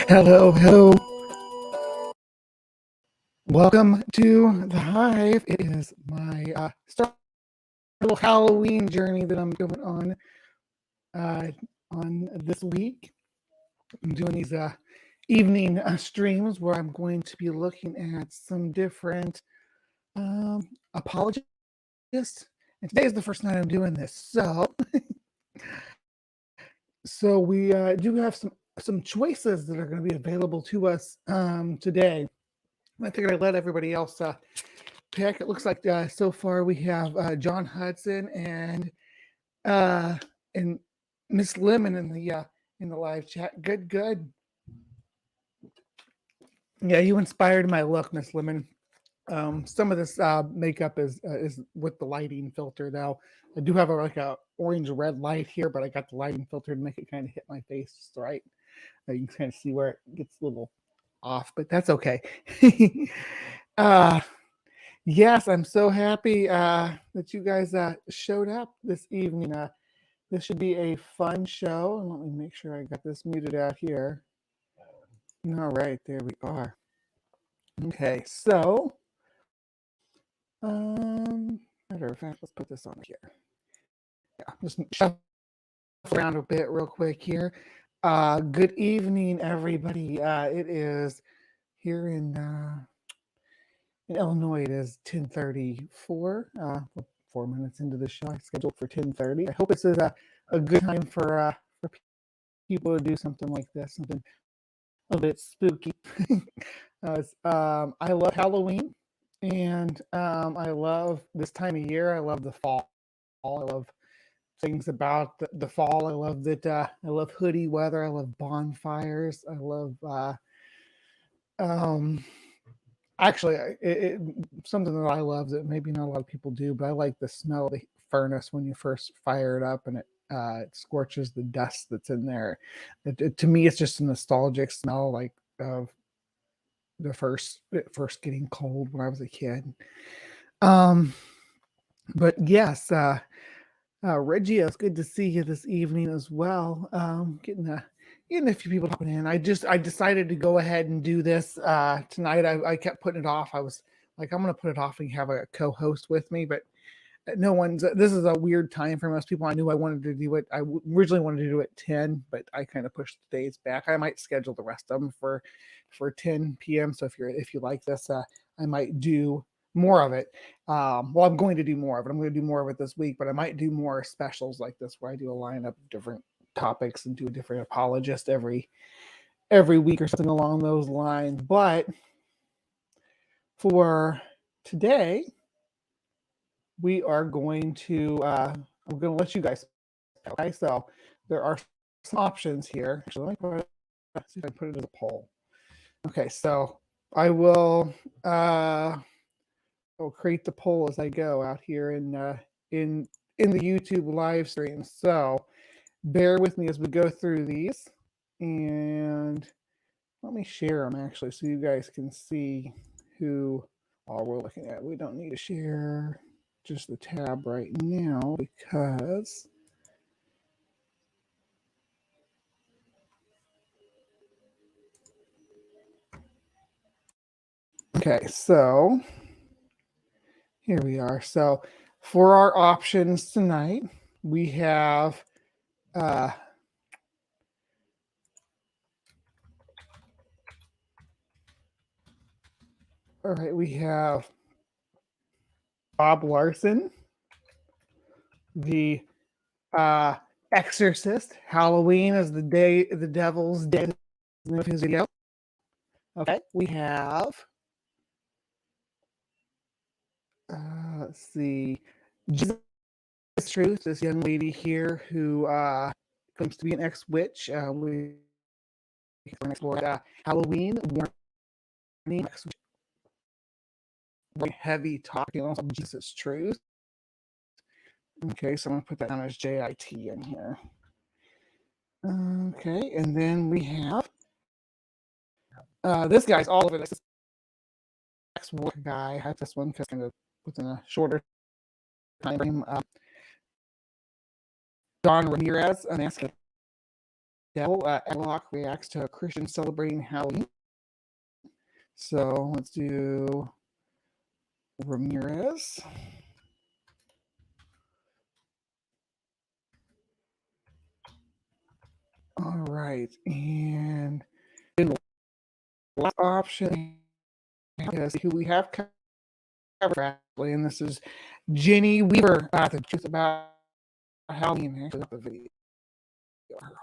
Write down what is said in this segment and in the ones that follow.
Hello, hello. Welcome to the Hive. It is my little Halloween journey that I'm going on this week. I'm doing these evening streams where I'm going to be looking at some different apologists. And today is the first night I'm doing this. So we do have some choices that are going to be available to us today. I figured I'd let everybody else pick. It looks like so far we have John Hudson and Miss Lemon in the live chat. Good. Yeah, you inspired my look, Miss Lemon. Some of this makeup is with the lighting filter though. I do have a orange red light here, but I got the lighting filter to make it kind of hit my face just right. You can kind of see where it gets a little off, but that's okay. Yes, I'm so happy that you guys showed up this evening. This should be a fun show. Let me make sure I got this muted out here. All right, there we are. Okay, so matter of fact, let's put this on here. Yeah, just shuffle around a bit real quick here. Good evening, everybody. It is here in Illinois. It is 10:34. 4 minutes into the show, I scheduled for 10:30. I hope this is a good time for people to do something like this, something a little bit spooky. I love Halloween, and I love this time of year. I love the fall. I love things about the fall. I love that. I love hoodie weather. I love bonfires. I love actually something that I love that maybe not a lot of people do, but I like the smell of the furnace when you first fire it up and it scorches the dust that's in there. To me, it's just a nostalgic smell, like of the first getting cold when I was a kid. But yes, Reggie, it's good to see you this evening as well. Getting a few people popping in. I decided to go ahead and do this tonight. I kept putting it off. I was like, I'm going to put it off and have a co-host with me, but no one's. This is a weird time for most people. I knew I wanted to do it. Originally wanted to do it 10, but I kind of pushed the days back. I might schedule the rest of them for 10 p.m. So if you like this, I might do more of it. Well, I'm going to do more of it. I'm going to do more of it this week, but I might do more specials like this where I do a lineup of different topics and do a different apologist every week or something along those lines. But for today, we are going to I'm going to let you guys. Okay, so there are some options here. Actually, let me see if I put it as a poll. Okay, so I will I'll create the poll as I go out here in the YouTube live stream. So bear with me as we go through these, and let me share them actually so you guys can see who all we're looking at. We don't need to share just the tab right now because okay, so here we are. So for our options tonight, we have all right, we have Bob Larson, the Exorcist. Halloween is the day the devil's dead of his video. Okay, we have let's see, Jesus Truth, this young lady here who claims to be an ex-witch. We explore Halloween warning, heavy talking on Jesus Truth. Okay, so I'm gonna put that down as JIT in here. Okay, and then we have this guy's all over this ex-work guy. I have this one because kind of within a shorter time frame. Don Ramirez, an ask devil. Elock reacts to a Christian celebrating Halloween. So let's do Ramirez. All right, and in the last option is who we have covered, and this is Jenny Weaver. The truth about Halloween. Actually, not the video.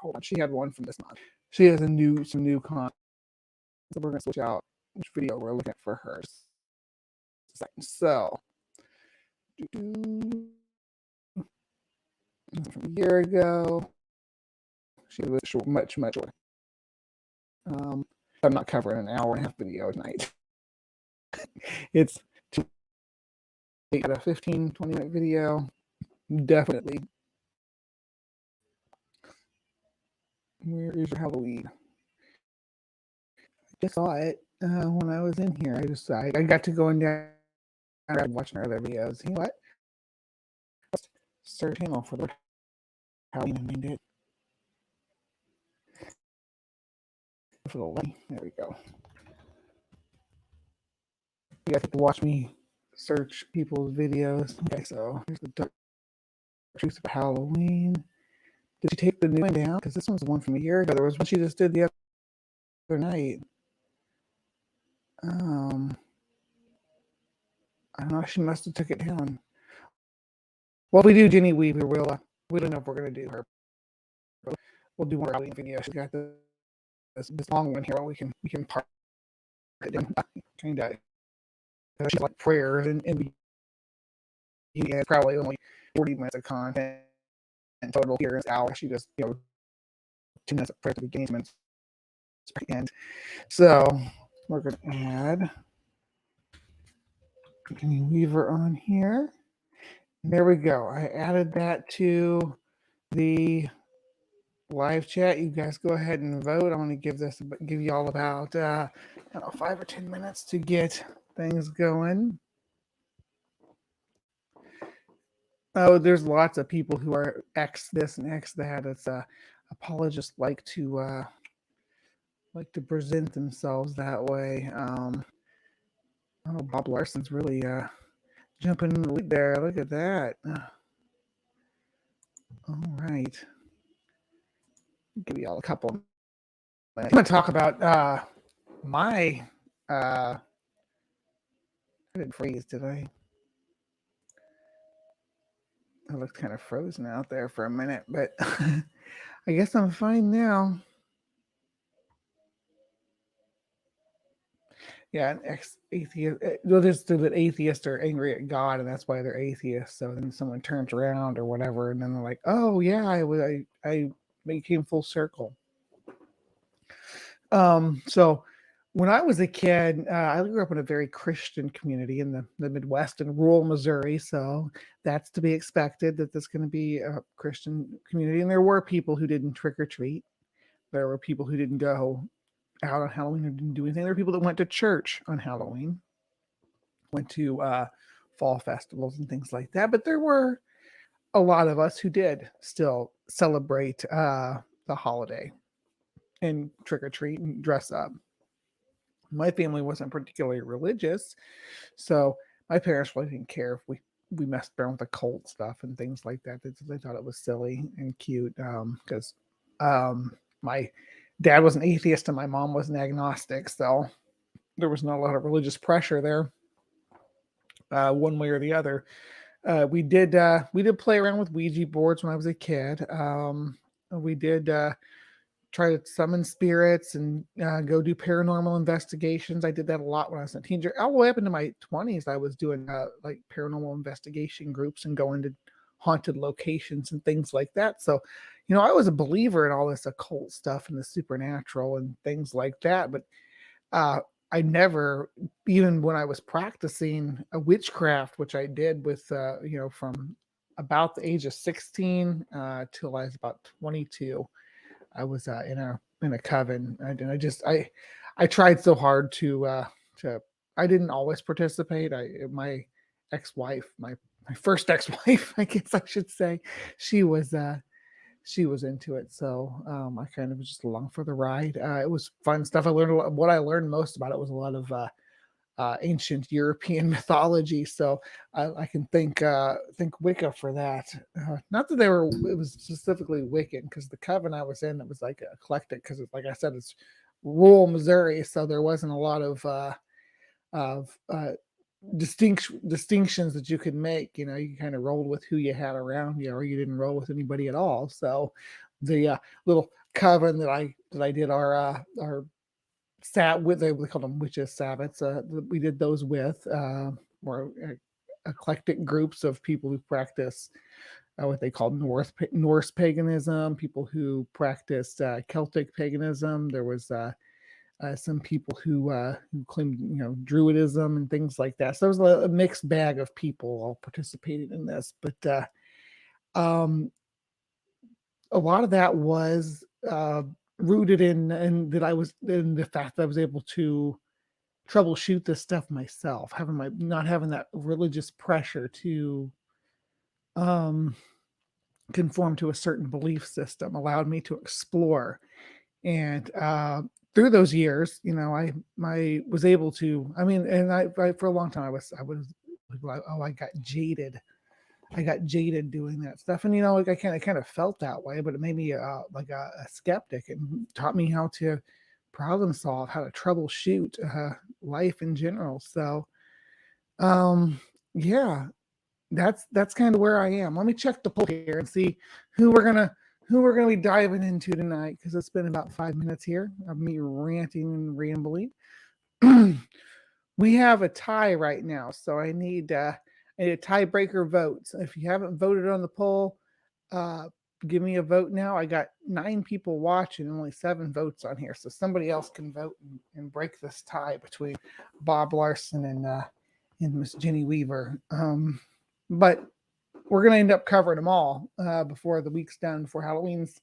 Hold on, she had one from this month. She has some new content. So we're gonna switch out which video we're looking at for hers. So from a year ago, she was short, much shorter. I'm not covering an hour and a half video tonight. It's a 15-20 minute video. Definitely. Where is your Halloween? I just saw it when I was in here. I got to go in down and watching her other videos. You know what? Search channel for the Halloween and named it. For the light. There we go. You guys have to watch me search people's videos. Okay, so here's the Dark Truth of Halloween. Did she take the new one down? Because this one's the one from a year ago. There was one she just did the other night. I don't know. She must have took it down. Well, if we do Jenny Weaver, we don't know if we're gonna do her. We'll do more Halloween video. She's got this long one here. We can part it down. Kind of. She's like prayers and it's probably only 40 minutes of content in total. Here is hour. She just 2 minutes of prayer at the beginning, 2 minutes at the end. So we're gonna add Jenny Weaver on here. There we go. I added that to the live chat. You guys go ahead and vote. I'm going to give you all about 5 or 10 minutes to get things going. Oh, there's lots of people who are X this and X that. It's apologists like to present themselves that way. Oh, Bob Larson's really jumping in the lead there. Look at that. All right, give you all a couple minutes. I'm going to talk about my. I didn't freeze, did I? I looked kind of frozen out there for a minute, but I guess I'm fine now. Yeah, an ex-atheist. They'll just do that atheists are angry at God, and that's why they're atheists. So then someone turns around or whatever, and then they're like, "Oh yeah, I became full circle." So when I was a kid, I grew up in a very Christian community in the Midwest in rural Missouri. So that's to be expected that there's going to be a Christian community, and there were people who didn't trick or treat. There were people who didn't go out on Halloween or didn't do anything. There were people that went to church on Halloween, went to fall festivals and things like that. But there were a lot of us who did still celebrate the holiday and trick or treat and dress up. My family wasn't particularly religious, so my parents really didn't care if we messed around with occult stuff and things like that. They thought it was silly and cute because my dad was an atheist and my mom was an agnostic, so there was not a lot of religious pressure there, one way or the other. We did play around with Ouija boards when I was a kid. We did try to summon spirits and go do paranormal investigations. I did that a lot when I was a teenager. All the way up into my 20s, I was doing like paranormal investigation groups and going to haunted locations and things like that. So, I was a believer in all this occult stuff and the supernatural and things like that. But uh, I never, even when I was practicing a witchcraft, which I did with, from about the age of 16 till I was about 22. I was in a coven, and I tried so hard to. I didn't always participate. My ex-wife, my first ex-wife, I guess I should say, she was she was into it, so I kind of was just along for the ride. It was fun stuff. I learned a lot. What I learned most about it was a lot of ancient European mythology. So I can think Wicca for that. Not that it was specifically Wiccan, because the coven I was in, it was like eclectic, because like I said, it's rural Missouri, so there wasn't a lot of distinctions that you could make. You kind of rolled with who you had around you, or you didn't roll with anybody at all. So the little coven that I did our sat with, they called them witches Sabbaths. We did those with more eclectic groups of people who practice what they called Norse paganism, people who practiced Celtic paganism. There was some people who claimed Druidism and things like that. So there was a mixed bag of people all participating in this, but a lot of that was rooted in that I was in the fact that I was able to troubleshoot this stuff myself, having my not having that religious pressure to um conform to a certain belief system allowed me to explore. And through those years, I was able to, I mean, and I for a long time I was like, oh, I got jaded doing that stuff. And like I kind of felt that way, but it made me like a skeptic, and taught me how to problem solve, how to troubleshoot life in general. So um yeah, that's kind of where I am. Let me check the poll here and see who we're gonna who we're gonna be diving into tonight, because it's been about 5 minutes here of me ranting and rambling. We have a tie right now, so I need a tiebreaker vote. So if you haven't voted on the poll, uh, give me a vote now. I got 9 people watching, only 7 votes on here, so somebody else can vote and break this tie between Bob Larson and Miss Jenny Weaver. But we're gonna end up covering them all before the week's done, before Halloween's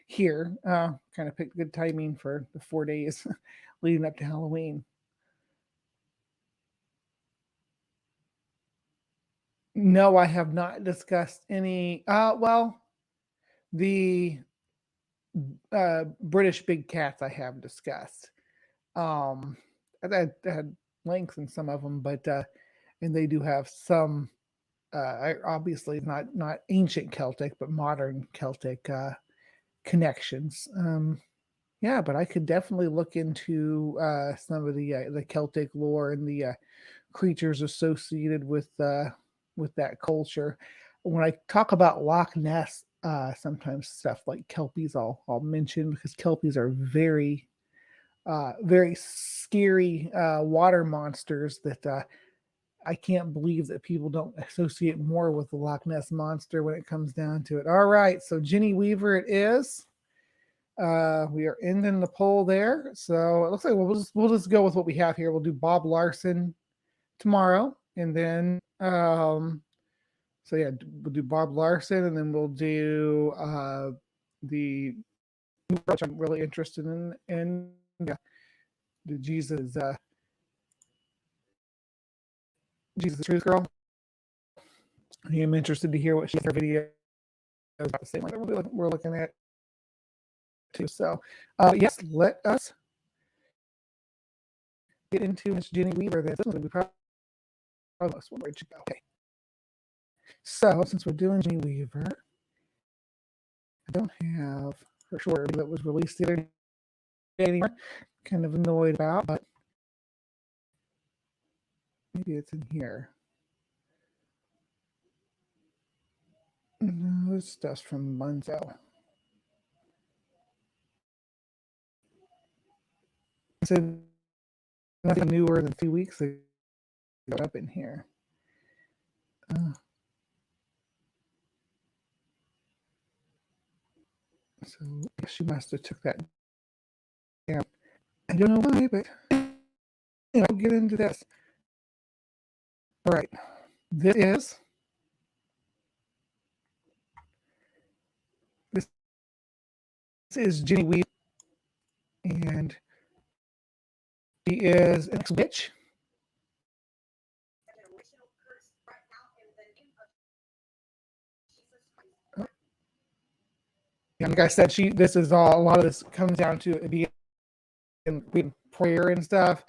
here. Kind of picked good timing for the 4 days leading up to Halloween. No, I have not discussed any. Well, the British big cats I have discussed. Um, I had links in some of them, but and they do have some. Obviously, not ancient Celtic, but modern Celtic connections. Yeah, but I could definitely look into some of the Celtic lore and the creatures associated with that culture. When I talk about Loch Ness, sometimes stuff like kelpies I'll mention because kelpies are very scary water monsters that I can't believe that people don't associate more with the Loch Ness monster when it comes down to it. All right, so Ginny Weaver it is. We are ending the poll there, so it looks like we'll just go with what we have here. We'll do Bob Larson tomorrow, and then so yeah, we'll do Bob Larson, and then we'll do the which I'm really interested in, and the Jesus Truth Girl. I am interested to hear what her video is about the same one that we're looking at too. So yes, let us get into Miss Jenny Weaver. This one's gonna be probably the most one. Where'd you go? Okay. So since we're doing Jenny Weaver, I don't have her short that was released the other day anymore. Kind of annoyed about, but maybe it's in here. No, this stuff's from Munzo. So nothing newer than 2 weeks ago up in here. So she must have took that down. I don't know why, but I'll get into this. All right, this is Ginny Weaver, and she is an ex-witch. And like I said, this is all a lot of this comes down to it being prayer and stuff.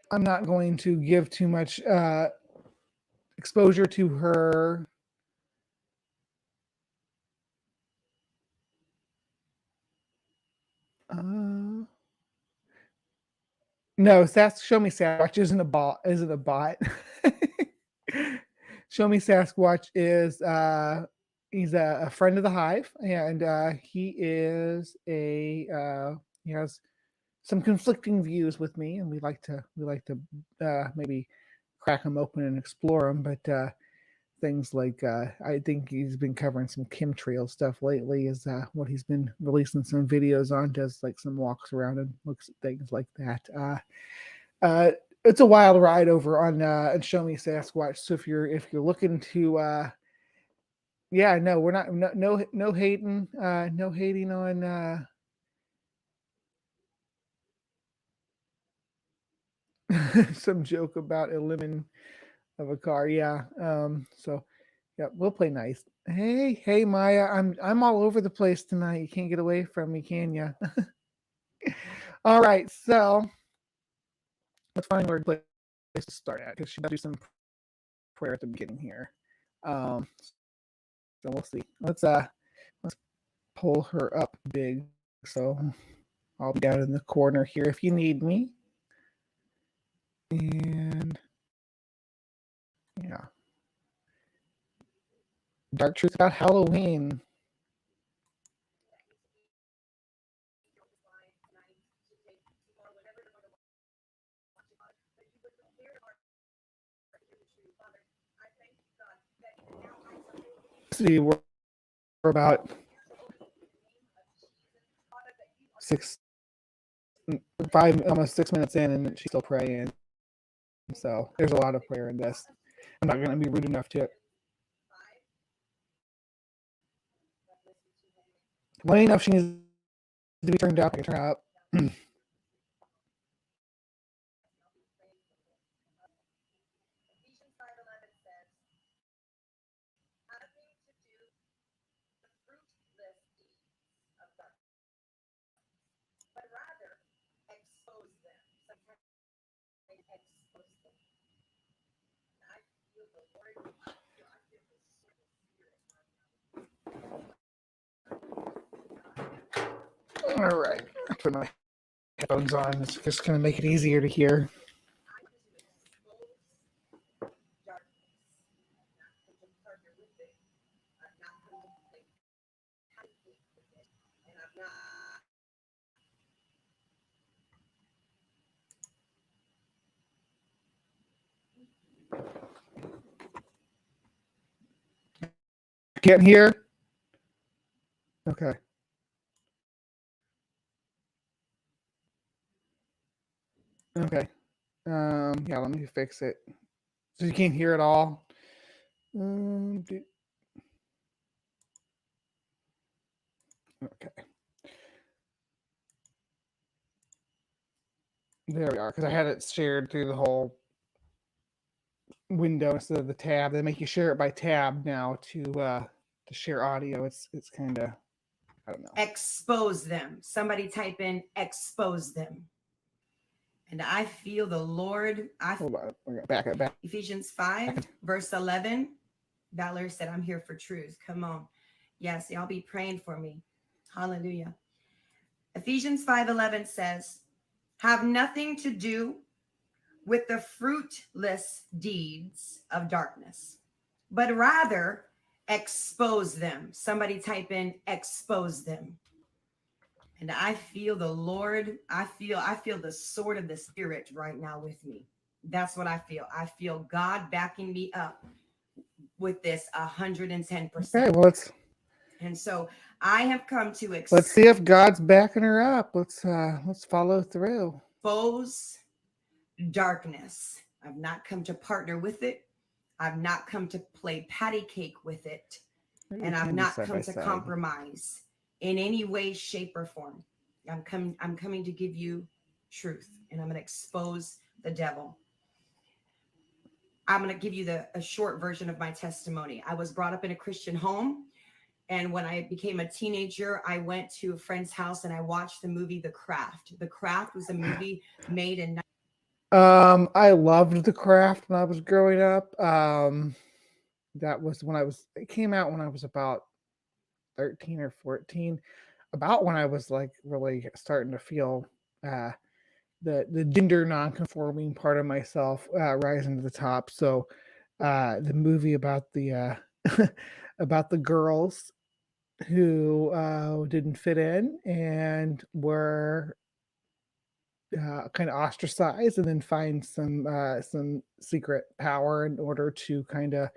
I'm not going to give too much exposure to her. No, Show Me Sasquatch isn't a bot. Isn't a bot. Show Me Sasquatch is he's a friend of the Hive, and he is he has some conflicting views with me, and we like to maybe crack them open and explore them. But things like I think he's been covering some chemtrail stuff lately. Is what he's been releasing some videos on. Does like some walks around and looks at things like that. It's a wild ride over on Show Me Sasquatch. So if you're looking to yeah, no, we're not no hating on some joke about a lemon of a car. Yeah. So yeah, we'll play nice. Hey Maya, I'm all over the place tonight. You can't get away from me, can you? All right, so let's find where place to start at because she does do some prayer at the beginning here. So we'll see. Let's pull her up big. So I'll be down in the corner here if you need me. And yeah. Dark Truth About Halloween. See, we're about almost 6 minutes in, and she's still praying. So there's a lot of prayer in this. I'm not going to be rude enough to it. Well enough she needs to be turned up. I can turn up. All right, put my headphones on. It's just going to make it easier to hear. Can't hear? Okay. Okay. Yeah, let me fix it. So you can't hear it all? Okay. There we are, because I had it shared through the whole window instead of the tab. They make you share it by tab now to share audio. It's kind of, I don't know. Expose them. Somebody type in expose them. And I feel the Lord. Hold on. We're back. Ephesians 5, verse 11. Valor said, I'm here for truth. Come on. Yes, y'all be praying for me. Hallelujah. Ephesians 5:11 says, have nothing to do with the fruitless deeds of darkness, but rather expose them. Somebody type in expose them. And I feel the Lord. I feel the sword of the Spirit right now with me. That's what I feel. I feel God backing me up with this 110%. Okay, well, and so I have come to let's see if God's backing her up. Let's follow through. Expose darkness. I've not come to partner with it. I've not come to play patty cake with it. Maybe and I've not come to compromise in any way, shape, or form. I'm coming to give you truth, and I'm going to expose the devil. I'm going to give you a short version of my testimony. I was brought up in a Christian home, and when I became a teenager, I went to a friend's house and I watched the movie The Craft. The Craft was a movie made in... I loved The Craft when I was growing up. That was it came out when I was about 13 or 14, about when I was like really starting to feel the gender non-conforming part of myself rising to the top. So the movie about the about the girls who didn't fit in and were kind of ostracized, and then find some secret power in order to kind of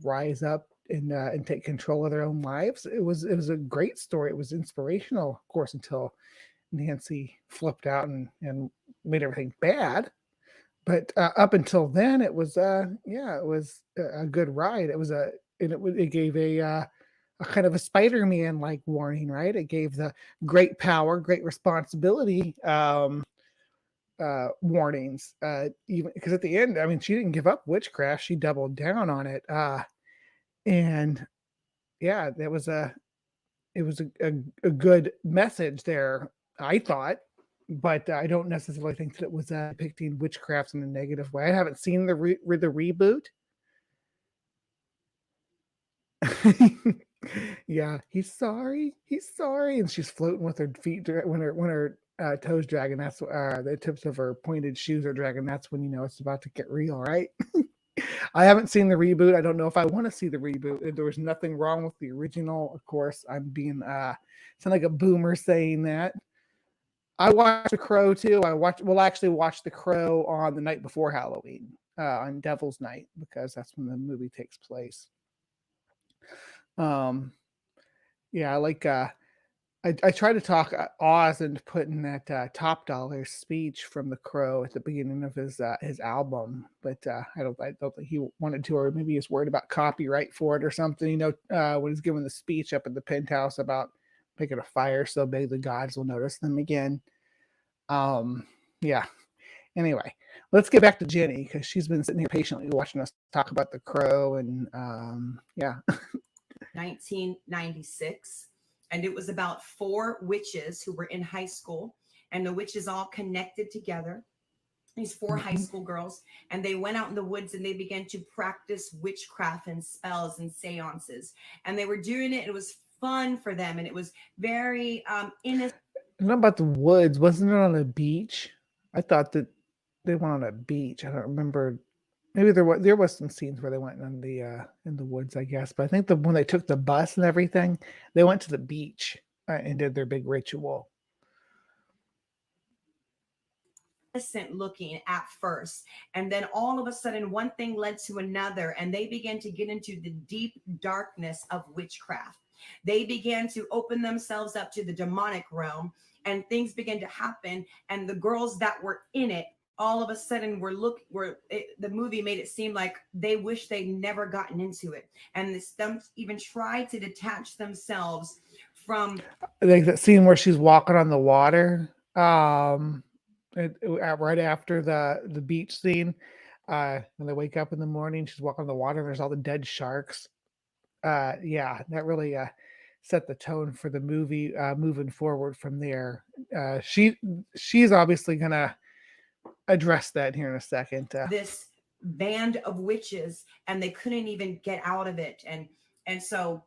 rise up and take control of their own lives. It was a great story. It was inspirational, of course, until Nancy flipped out and made everything bad. But up until then, it was it was a good ride. It gave a kind of a Spider-Man like warning, right? It gave the great power, great responsibility warnings. Even because at the end, I mean, she didn't give up witchcraft; she doubled down on it. And yeah, it was a good message there, I thought. But I don't necessarily think that it was depicting witchcraft in a negative way. I haven't seen the reboot. Yeah, he's sorry, and she's floating with her feet when her toes dragging. That's the tips of her pointed shoes are dragging. That's when you know it's about to get real, right? I haven't seen the reboot. I don't know if I want to see the reboot. There was nothing wrong with the original. Of course, I'm being sound like a boomer saying that. I watched The Crow too. Actually watched The Crow on the night before Halloween, on Devil's Night, because that's when the movie takes place. Yeah, I like I try to talk Oz into putting that Top Dollar speech from The Crow at the beginning of his album, but I don't think he wanted to, or maybe he's worried about copyright for it or something. You know, when he's giving the speech up at the penthouse about making a fire so big the gods will notice them again. Yeah. Anyway, let's get back to Jenny, because she's been sitting here patiently watching us talk about The Crow, and yeah. 1996. And it was about 4 witches who were in high school, and the witches all connected together. these four high Mhm. school girls, and they went out in the woods and they began to practice witchcraft and spells and seances. And they were doing it. It was fun for them, and it was very innocent. Not about the woods. Wasn't it on a beach? I thought that they went on a beach. I don't remember. Maybe there was some scenes where they went in the woods, I guess. But I think the when they took the bus and everything, they went to the beach and did their big ritual. Looking at first, and then all of a sudden one thing led to another, and they began to get into the deep darkness of witchcraft. They began to open themselves up to the demonic realm, and things began to happen, and the girls that were in it all of a sudden the movie made it seem like they wish they'd never gotten into it, and them even tried to detach themselves from Like that scene where she's walking on the water, right after the beach scene. When they wake up in the morning, she's walking on the water, and there's all the dead sharks. Yeah, that really set the tone for the movie moving forward from there. She's obviously gonna address that here in a second. this band of witches, and they couldn't even get out of it. And so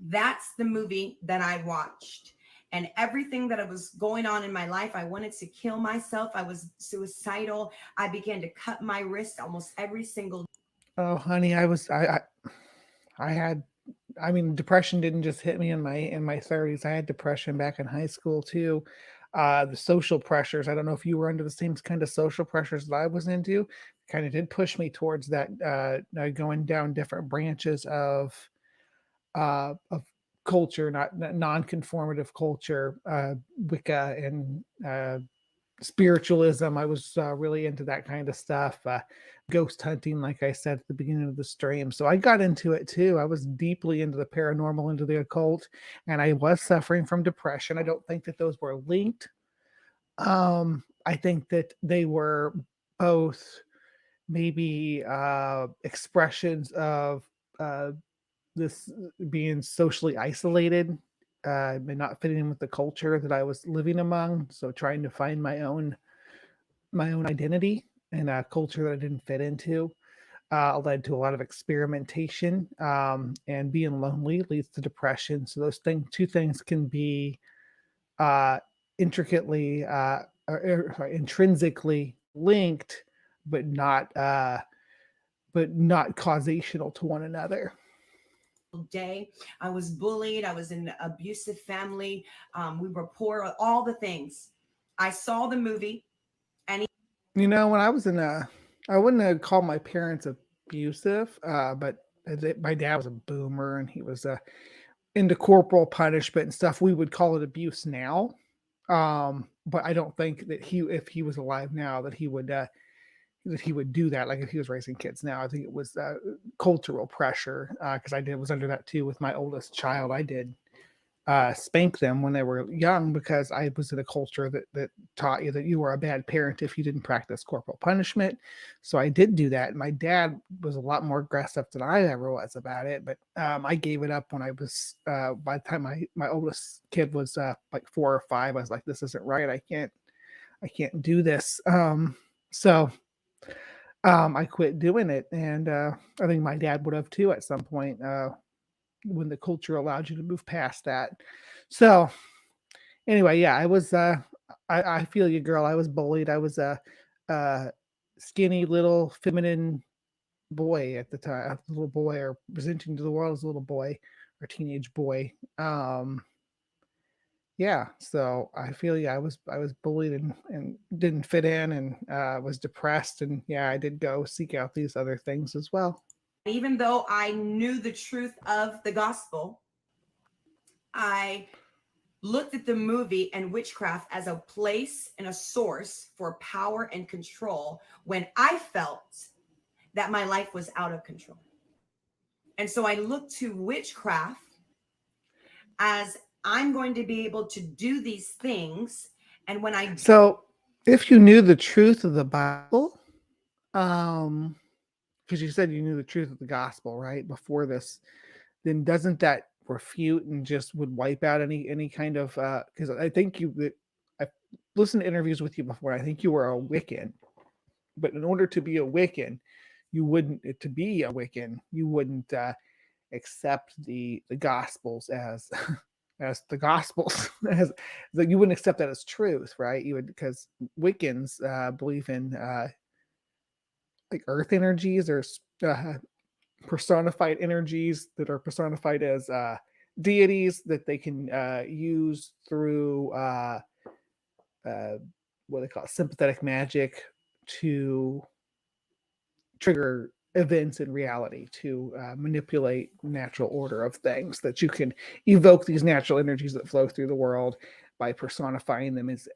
that's the movie that I watched. And everything that was going on in my life, I wanted to kill myself. I was suicidal. I began to cut my wrist almost every single. Oh, honey, I had. I mean, depression didn't just hit me in my 30s. I had depression back in high school too. The social pressures. I don't know if you were under the same kind of social pressures that I was into. Kind of did push me towards that, going down different branches of culture, not non-conformative culture, Wicca and spiritualism. I was really into that kind of stuff. Ghost hunting, like I said at the beginning of the stream. So I got into it too. I was deeply into the paranormal, into the occult, and I was suffering from depression. I don't think that those were linked. I think that they were both maybe expressions of uh, this being socially isolated and not fitting in with the culture that I was living among. So trying to find my own identity in a culture that I didn't fit into led to a lot of experimentation, and being lonely leads to depression. So those two things can be uh, intricately, sorry, intrinsically linked, but not causational to one another. Day. I was bullied. I was in an abusive family. We were poor, all the things. I saw the movie, and When I was I wouldn't have called my parents abusive, but my dad was a boomer and he was into corporal punishment and stuff. We would call it abuse now. But I don't think that if he was alive now, that he would do that. Like if he was raising kids now, I think it was cultural pressure. Because was under that too with my oldest child. I did spank them when they were young because I was in a culture that taught you that you were a bad parent if you didn't practice corporal punishment. So I did do that. My dad was a lot more aggressive than I ever was about it, but I gave it up when I was by the time my oldest kid was like 4 or 5. I was like, this isn't right. I can't do this. So I quit doing it, and I think my dad would have too at some point. When the culture allowed you to move past that. So anyway, yeah, I feel you, girl. I was bullied. I was a skinny little feminine boy at the time, a little boy, or presenting to the world as a little boy or teenage boy. Yeah, so I feel yeah, I was bullied and didn't fit in and was depressed, and yeah, I did go seek out these other things as well. even though I knew the truth of the gospel, I looked at the movie and witchcraft as a place and a source for power and control when I felt that my life was out of control. And so I looked to witchcraft as I'm going to be able to do these things. And when I So if you knew the truth of the Bible, um, because you said you knew the truth of the gospel, right? Before this, then doesn't that refute and just would wipe out any kind of because I think I've listened to interviews with you before. I think you were a Wiccan. But in order to be a Wiccan, you wouldn't accept the Gospels as as the Gospels as that you wouldn't accept that as truth, right? You would, because Wiccans believe in like earth energies or personified energies that are personified as deities that they can use through what they call sympathetic magic to trigger events in reality, to manipulate natural order of things, that you can evoke these natural energies that flow through the world by personifying them as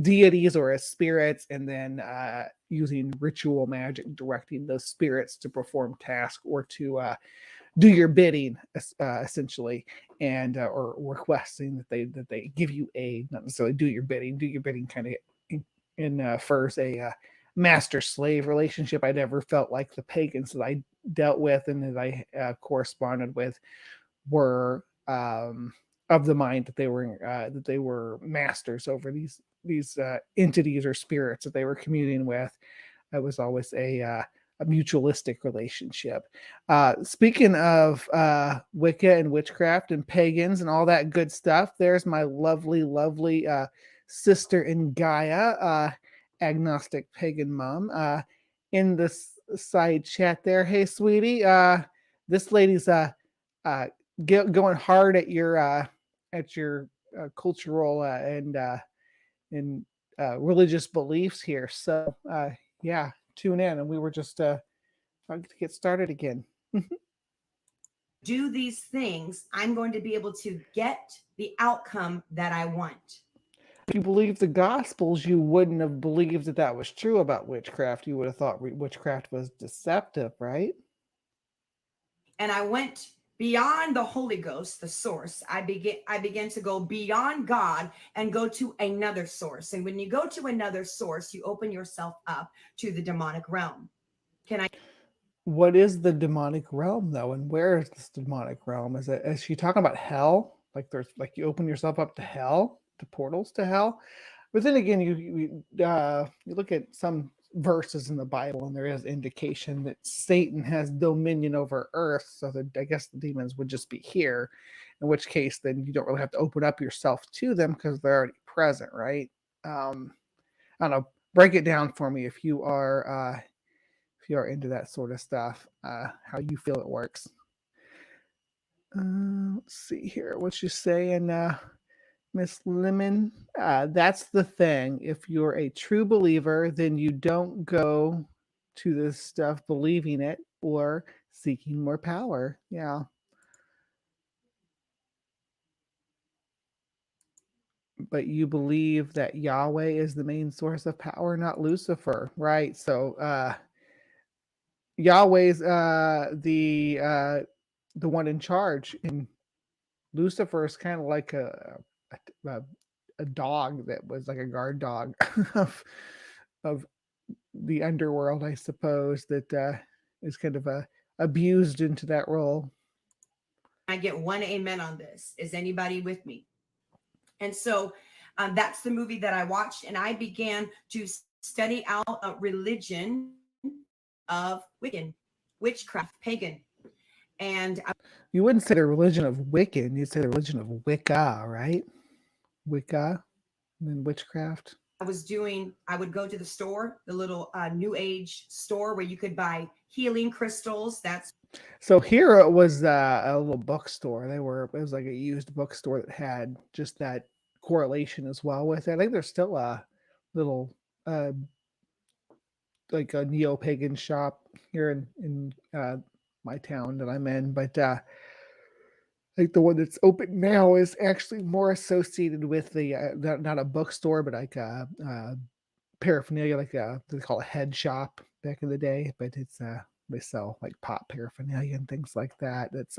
deities or as spirits, and then using ritual magic directing those spirits to perform tasks or to do your bidding, essentially, and or requesting that they give you aid, not necessarily do your bidding. Do your bidding kind of infers a master slave relationship. I never felt like the pagans that I dealt with and that I corresponded with were of the mind that they were masters over these entities or spirits that they were communing with. It was always a mutualistic relationship. Speaking of Wicca and witchcraft and pagans and all that good stuff, there's my lovely sister in Gaia, agnostic pagan mom, in this side chat there. Hey, sweetie, this lady's going hard at your cultural and religious beliefs here. So yeah, tune in, and we were just about to get started again. Do these things, I'm going to be able to get the outcome that I want. If you believe the Gospels, you wouldn't have believed that that was true about witchcraft. You would have thought witchcraft was deceptive, right? And I went beyond the Holy Ghost, the source. I began to go beyond God and go to another source. And when you go to another source, you open yourself up to the demonic realm. What is the demonic realm, though, and where is this demonic realm? Is she talking about hell? Like there's like you open yourself up to hell, to portals to hell? But then again, you look at some verses in the Bible, and there is indication that Satan has dominion over Earth. So that I guess the demons would just be here. In which case, then you don't really have to open up yourself to them because they're already present, right? I don't know. Break it down for me if you are into that sort of stuff. How you feel it works. Let's see here. What you saying, Miss Lemon? That's the thing. If you're a true believer, then you don't go to this stuff believing it or seeking more power. Yeah. But you believe that Yahweh is the main source of power, not Lucifer, right? So Yahweh's the one in charge, and Lucifer is kind of like a dog that was like a guard dog of the underworld, I suppose, that is kind of abused into that role. I get one amen on this. Is anybody with me? And so that's the movie that I watched, and I began to study out a religion of Wiccan, witchcraft, pagan. And you wouldn't say the religion of Wiccan, you'd say the religion of Wicca, right? Wicca, and then witchcraft. I would go to the store, the little new age store where you could buy healing crystals. So here it was a little bookstore. It was like a used bookstore that had just that correlation as well with it. I think there's still a little like a neo-pagan shop here in my town that I'm in, but like the one that's open now is actually more associated with the not a bookstore, but like paraphernalia, like they call a head shop back in the day. But it's they sell like pop paraphernalia and things like that. That's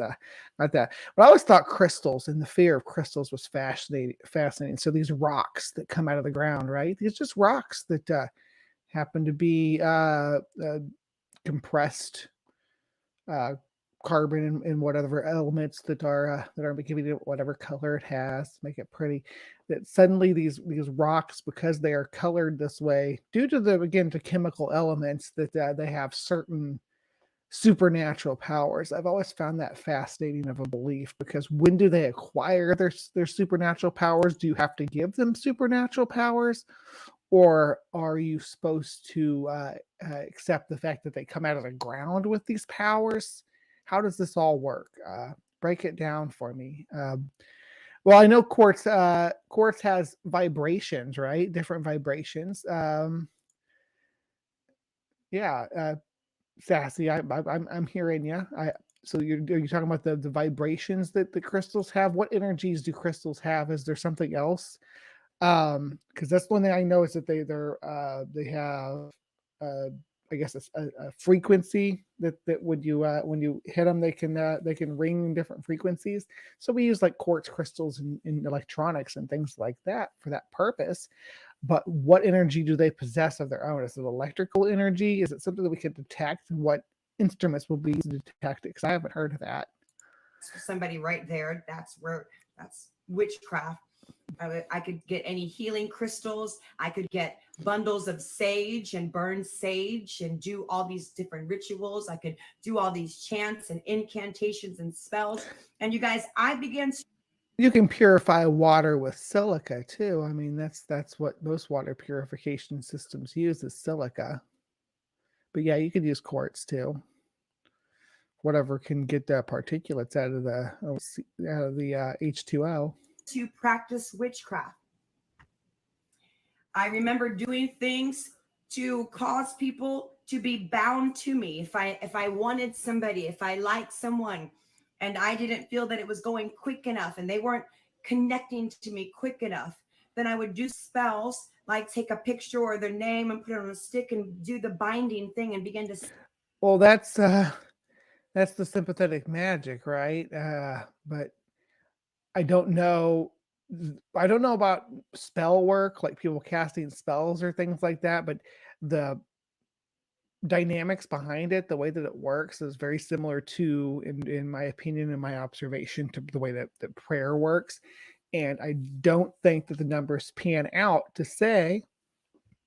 not that. But I always thought crystals and the fear of crystals was fascinating. So these rocks that come out of the ground, right? These just rocks that happen to be compressed carbon and whatever elements that are giving it whatever color it has to make it pretty. That suddenly these rocks, because they are colored this way due to to chemical elements, that they have certain supernatural powers. I've always found that fascinating of a belief, because when do they acquire their supernatural powers? Do you have to give them supernatural powers, or are you supposed to accept the fact that they come out of the ground with these powers? How does this all work? Break it down for me. Well, I know quartz has vibrations, right? Different vibrations. Yeah, Sassy, I'm hearing you. So are you talking about the vibrations that the crystals have? What energies do crystals have? Is there something else? Because that's one thing I know is that they have I guess a frequency that when you hit them, they can ring in different frequencies. So we use like quartz crystals in electronics and things like that for that purpose. But what energy do they possess of their own? Is it electrical energy? Is it something that we can detect? And what instruments will be used to detect it? Because I haven't heard of that. Somebody right there. That's witchcraft. I could get any healing crystals. I could get bundles of sage and burn sage and do all these different rituals. I could do all these chants and incantations and spells. And you guys, I began to. You can purify water with silica too. I mean, that's what most water purification systems use is silica. But yeah, you could use quartz too. Whatever can get the particulates out of the H2O. To practice witchcraft. I remember doing things to cause people to be bound to me. If I wanted somebody, if I liked someone, and I didn't feel that it was going quick enough and they weren't connecting to me quick enough, then I would do spells like take a picture or their name and put it on a stick and do the binding thing and begin to. Well, that's the sympathetic magic, right? But I don't know. I don't know about spell work, like people casting spells or things like that. But the dynamics behind it, the way that it works, is very similar to, in my opinion, in my observation, to the way that prayer works. And I don't think that the numbers pan out to say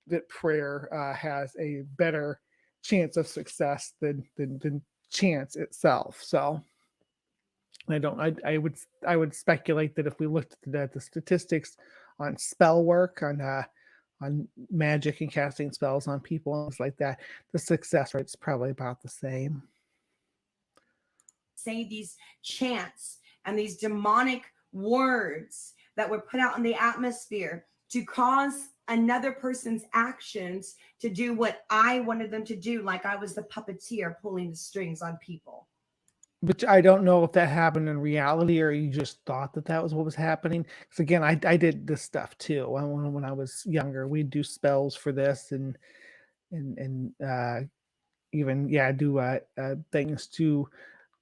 that prayer has a better chance of success than chance itself. So I would speculate that if we looked at the statistics on spell work, on magic and casting spells on people and things like that, the success rate's probably about the same. Say these chants and these demonic words that were put out in the atmosphere to cause another person's actions to do what I wanted them to do, like I was the puppeteer pulling the strings on people. But I don't know if that happened in reality or you just thought that was what was happening. Because again, I did this stuff too. When I was younger, we'd do spells for this and even do things to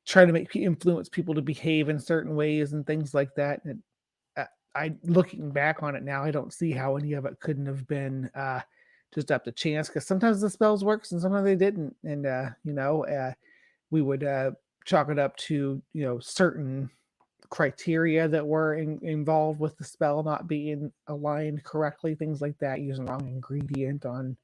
try to influence people to behave in certain ways and things like that. And looking back on it now, I don't see how any of it couldn't have been just up to chance, because sometimes the spells works and sometimes they didn't. And we would chalk it up to certain criteria that were involved with the spell not being aligned correctly, things like that, using the wrong ingredient on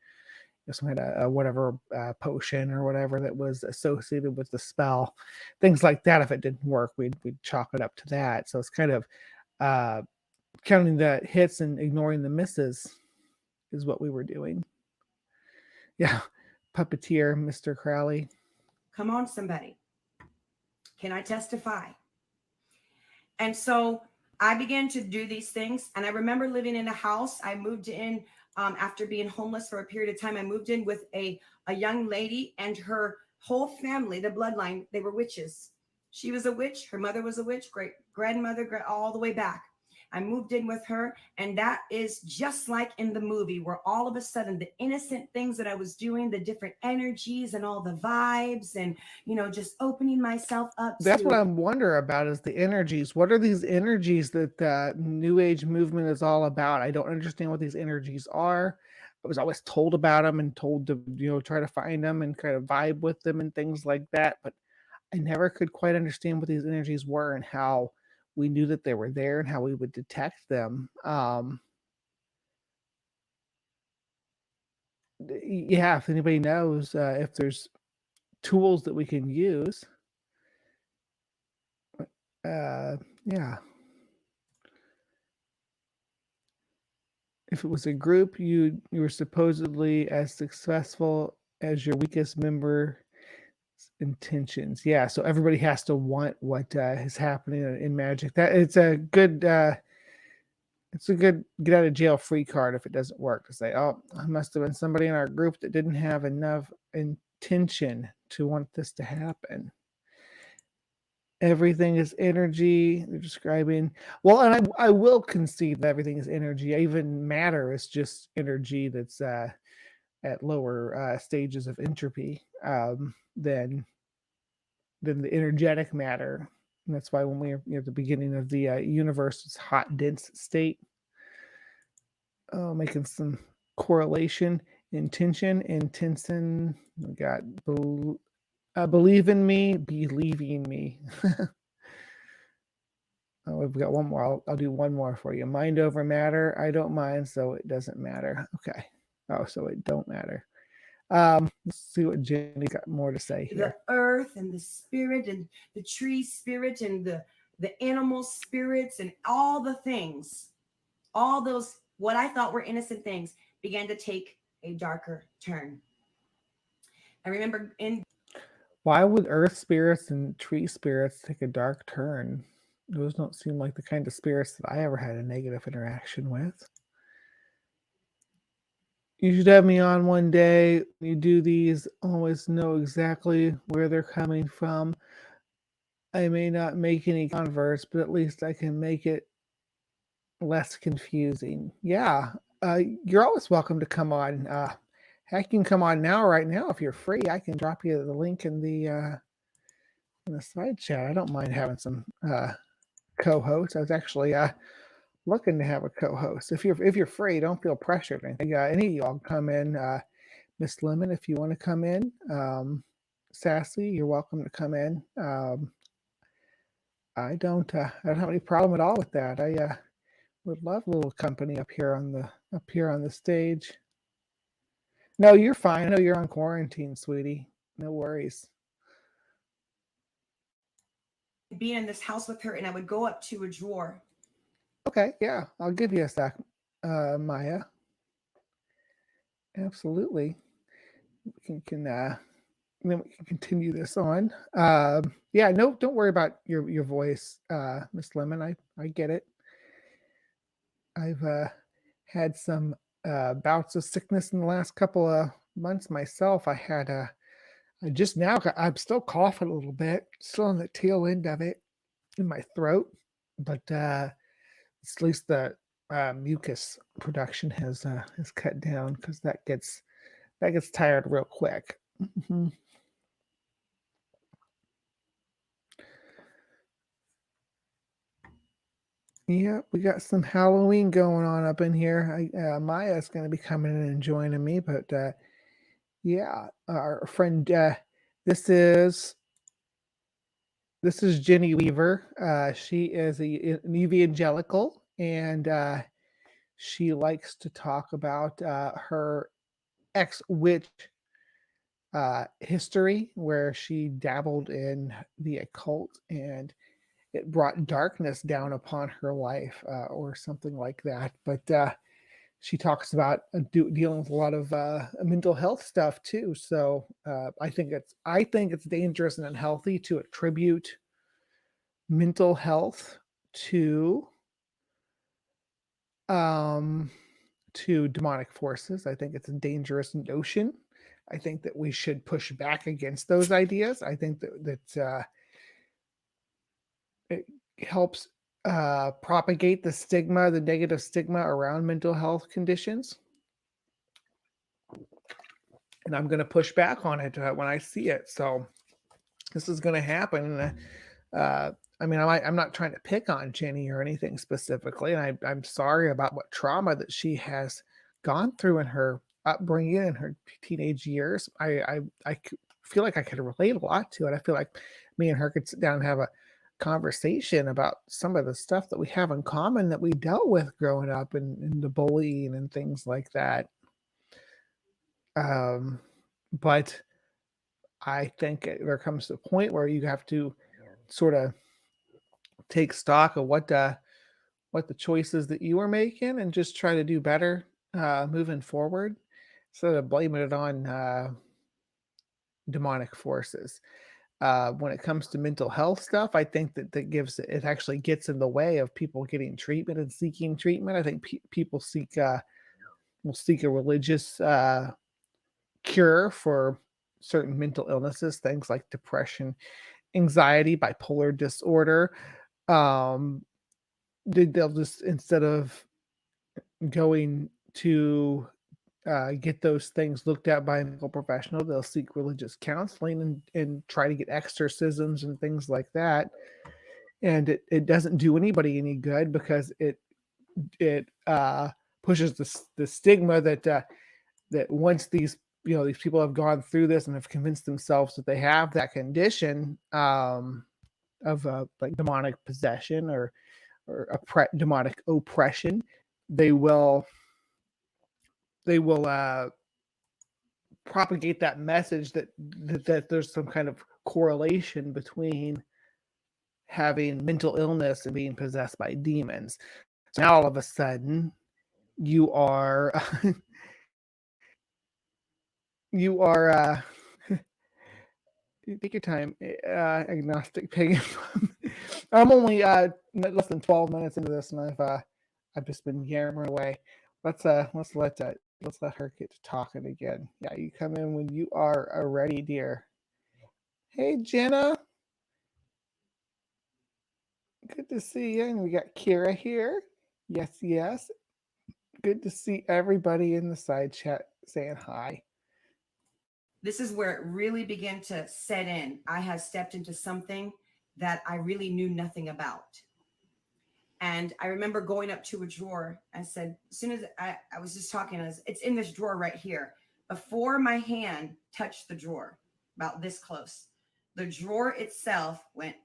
some kind of whatever potion or whatever that was associated with the spell, things like that. If it didn't work, we'd chalk it up to that. So it's kind of counting the hits and ignoring the misses is what we were doing. Yeah, puppeteer, Mr. Crowley. Come on, somebody. Can I testify? And so I began to do these things. And I remember living in a house. I moved in after being homeless for a period of time. I moved in with a young lady and her whole family, the bloodline, they were witches. She was a witch. Her mother was a witch, great grandmother, all the way back. I moved in with her, and that is just like in the movie, where all of a sudden the innocent things that I was doing, the different energies and all the vibes and, just opening myself up. That's what I'm wondering about, is the energies. What are these energies that the New Age movement is all about? I don't understand what these energies are. I was always told about them and told to, try to find them and kind of vibe with them and things like that. But I never could quite understand what these energies were and how we knew that they were there and how we would detect them. Yeah, if anybody knows if there's tools that we can use, yeah. If it was a group, you were supposedly as successful as your weakest member intentions. Yeah, so everybody has to want what is happening in magic. That it's a good get out of jail free card if it doesn't work, to say, oh, I must have been somebody in our group that didn't have enough intention to want this to happen. Everything is energy. They're describing, well, and I will concede that everything is energy. Even matter is just energy that's at lower stages of entropy than the energetic matter. And that's why when we're at the beginning of the universe, it's hot, dense state. Making some correlation, intention. We got believe in me, believing me. Oh, we've got one more. I'll do one more for you. Mind over matter. I don't mind, so it doesn't matter. Okay. Oh, so it don't matter. Let's see what Jenny got more to say here. The earth and the spirit and the tree spirit and the animal spirits and all the things, all those what I thought were innocent things began to take a darker turn. I remember why would earth spirits and tree spirits take a dark turn? Those don't seem like the kind of spirits that I ever had a negative interaction with. You should have me on one day. You do these, always know exactly where they're coming from. I may not make any converts, but at least I can make it less confusing. Yeah, you're always welcome to come on. Heck, you can come on right now if you're free. I can drop you the link in the side chat. I don't mind having some co-hosts. I was actually looking to have a co-host. If you're free, don't feel pressured. Any of y'all come in. Miss Lemon, if you want to come in. Sassy, you're welcome to come in. I don't have any problem at all with that. I would love a little company up here on the stage. No, you're fine. I know you're on quarantine, sweetie. No worries. Being in this house with her, and I would go up to a drawer. Okay, yeah, I'll give you a sec, Maya. Absolutely. We can then we can continue this on. Yeah, no, don't worry about your voice, Miss Lemon. I get it. I've had some bouts of sickness in the last couple of months myself. I had I'm still coughing a little bit, still on the tail end of it in my throat, but at least the mucus production has cut down, because that gets tired real quick. Mm-hmm. Yeah, we got some Halloween going on up in here. Maya's going to be coming in and joining me, but yeah, our friend, this is Jenny Weaver. She is an evangelical, and she likes to talk about her ex-witch history, where she dabbled in the occult and it brought darkness down upon her life, or something like that. But she talks about dealing with a lot of mental health stuff too. So I think it's dangerous and unhealthy to attribute mental health to demonic forces. I think it's a dangerous notion. I think that we should push back against those ideas. I think that it helps propagate the negative stigma around mental health conditions. And I'm going to push back on it when I see it. So this is going to happen. I mean, I'm not trying to pick on Jenny or anything specifically, and I'm sorry about what trauma that she has gone through in her upbringing in her teenage years. I feel like I could relate a lot to it. I feel like me and her could sit down and have a conversation about some of the stuff that we have in common that we dealt with growing up, and the bullying and things like that. But I think there comes to a point where you have to sort of take stock of what the choices that you are making and just try to do better moving forward, instead of blaming it on demonic forces. When it comes to mental health stuff, I think that it actually gets in the way of people getting treatment and seeking treatment. I think people will seek a religious cure for certain mental illnesses, things like depression, anxiety, bipolar disorder. Um, they'll just, instead of going to get those things looked at by a medical professional, they'll seek religious counseling and try to get exorcisms and things like that. And it doesn't do anybody any good, because it pushes the stigma that once these people have gone through this and have convinced themselves that they have that condition of like demonic possession or demonic oppression, they will propagate that message that there's some kind of correlation between having mental illness and being possessed by demons. So now all of a sudden you are you are take your time, agnostic pagan. I'm only less than 12 minutes into this, and I've just been yammering away. Let's let her get to talking again. Yeah, you come in when you are ready, dear. Hey, Jenna. Good to see you. And we got Kira here. Yes, yes. Good to see everybody in the side chat saying hi. This is where it really began to set in. I have stepped into something that I really knew nothing about. And I remember going up to a drawer. I said, as soon as I was just talking, it's in this drawer right here. Before my hand touched the drawer, about this close, the drawer itself went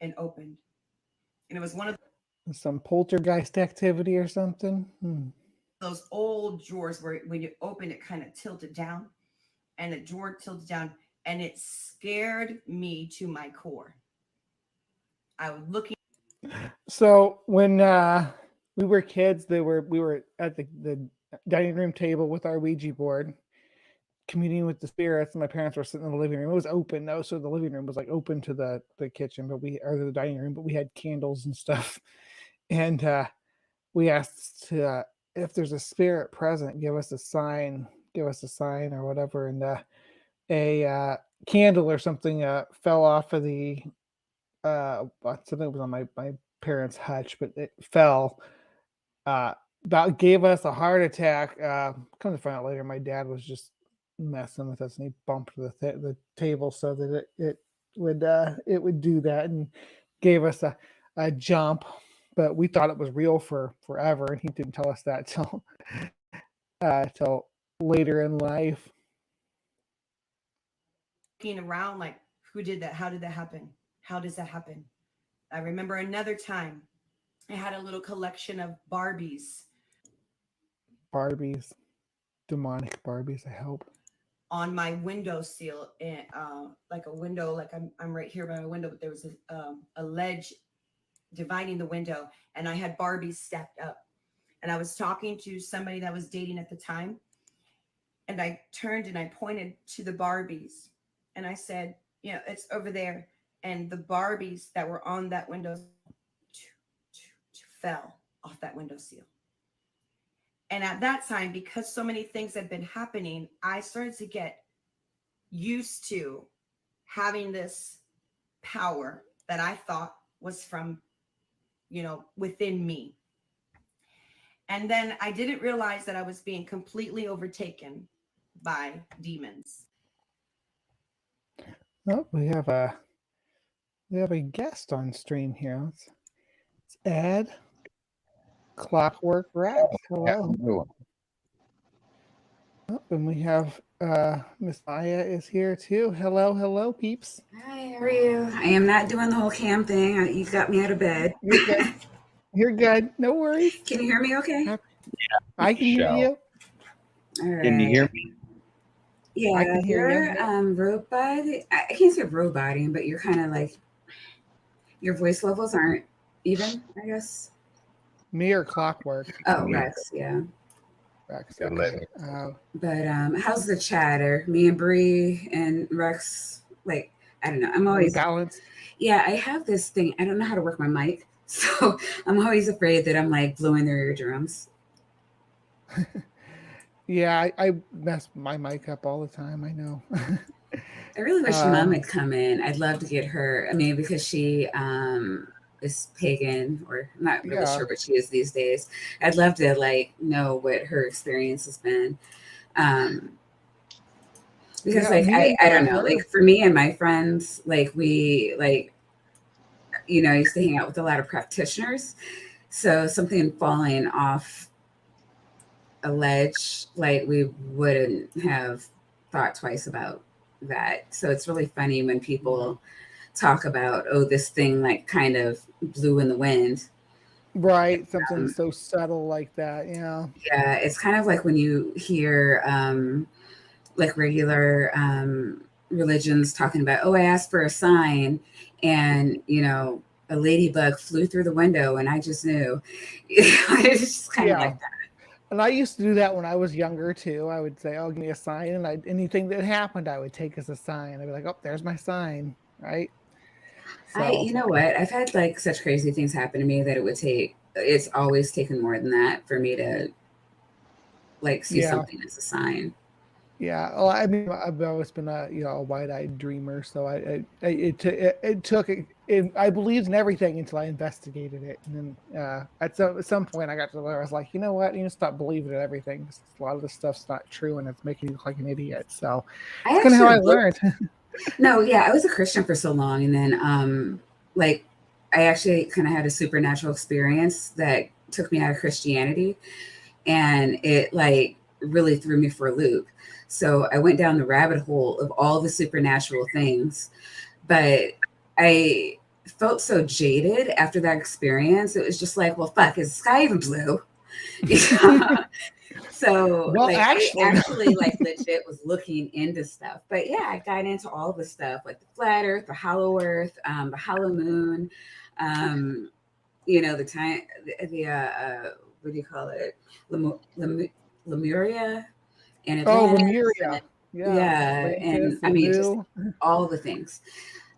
and opened. And it was one of some poltergeist activity or something. Those old drawers where when you open it kind of tilted down, and the drawer tilted down, and it scared me to my core. I was looking. So when we were kids, we were at the dining room table with our Ouija board, communing with the spirits, and my parents were sitting in the living room. It was open though, so the living room was like open to the kitchen, or the dining room, but we had candles and stuff. And we asked if there's a spirit present, give us a sign or whatever. And a candle or something fell off of the something was on my parents' hutch, but it fell. About gave us a heart attack. Come to find out later, my dad was just messing with us, and he bumped the table so that it would do that, and gave us a jump. But we thought it was real for forever, and he didn't tell us that till later in life. Looking around like, who did that? How did that happen? How does that happen? I remember another time I had a little collection of Barbies. Demonic Barbies, I hope. On my windowsill, like a window, like I'm right here by my window, but there was a ledge dividing the window, and I had Barbies stacked up. And I was talking to somebody that was dating at the time, and I turned and I pointed to the Barbies, and I said, it's over there. And the Barbies that were on that window fell off that windowsill. And at that time, because so many things had been happening, I started to get used to having this power that I thought was from, within me. And then I didn't realize that I was being completely overtaken by demons. Oh, we have a guest on stream here. Let's add Clockwork Rat. Hello. Yeah, Oh, and we have Miss Maya is here too. Hello, peeps. Hi, how are you? I am not doing the whole cam thing. You got me out of bed. You're good. You're good. No worries. Can you hear me okay? I can hear you. All right. Can you hear me? Yeah, I can hear you're you. robot. I can't say roboting, but you're kind of like your voice levels aren't even, I guess. Me or Clockwork? Oh, Rex, yeah. Rex. Yeah, Okay. But how's the chatter? Me and Bree and Rex, like, I don't know. I'm always balanced. Yeah, I have this thing. I don't know how to work my mic, so I'm always afraid that I'm like blowing their eardrums. Yeah, I mess my mic up all the time. I know. I really wish Mom would come in. I'd love to get her. I mean, because she is pagan, or I'm not really sure what she is these days. I'd love to like know what her experience has been. Because like I don't know, like for me and my friends, like we like, you know, I used to hang out with a lot of practitioners. So something falling off a ledge, like we wouldn't have thought twice about that. So it's really funny when people talk about, oh, this thing like kind of blew in the wind. Right. Something so subtle like that. Yeah. Yeah. It's kind of like when you hear like regular religions talking about, oh, I asked for a sign and, you know, a ladybug flew through the window and I just knew. It's just kind of like that. And I used to do that when I was younger too. I would say, "Oh, give me a sign," and anything that happened, I would take as a sign. I'd be like, "Oh, there's my sign," right? So. You know what? I've had like such crazy things happen to me that it's always taken more than that for me to like see something as a sign. Yeah, well, I mean, I've always been a wide-eyed dreamer, so it took I believed in everything until I investigated it, and then at some point I got to where I was like, you know what, you need to stop believing in everything. A lot of this stuff's not true, and it's making you look like an idiot. So that's kind of how I learned. No, yeah, I was a Christian for so long, and then like I actually kind of had a supernatural experience that took me out of Christianity, and it like really threw me for a loop. So I went down the rabbit hole of all the supernatural things, but I felt so jaded after that experience. It was just like, well, fuck, is the sky even blue? So well, like I actually like legit was looking into stuff. But yeah, I got into all the stuff like the flat earth, the hollow earth, the hollow moon, you know, the time the what do you call it? Lemuria and Atlantis. Lemuria. Yeah. And I mean just all the things.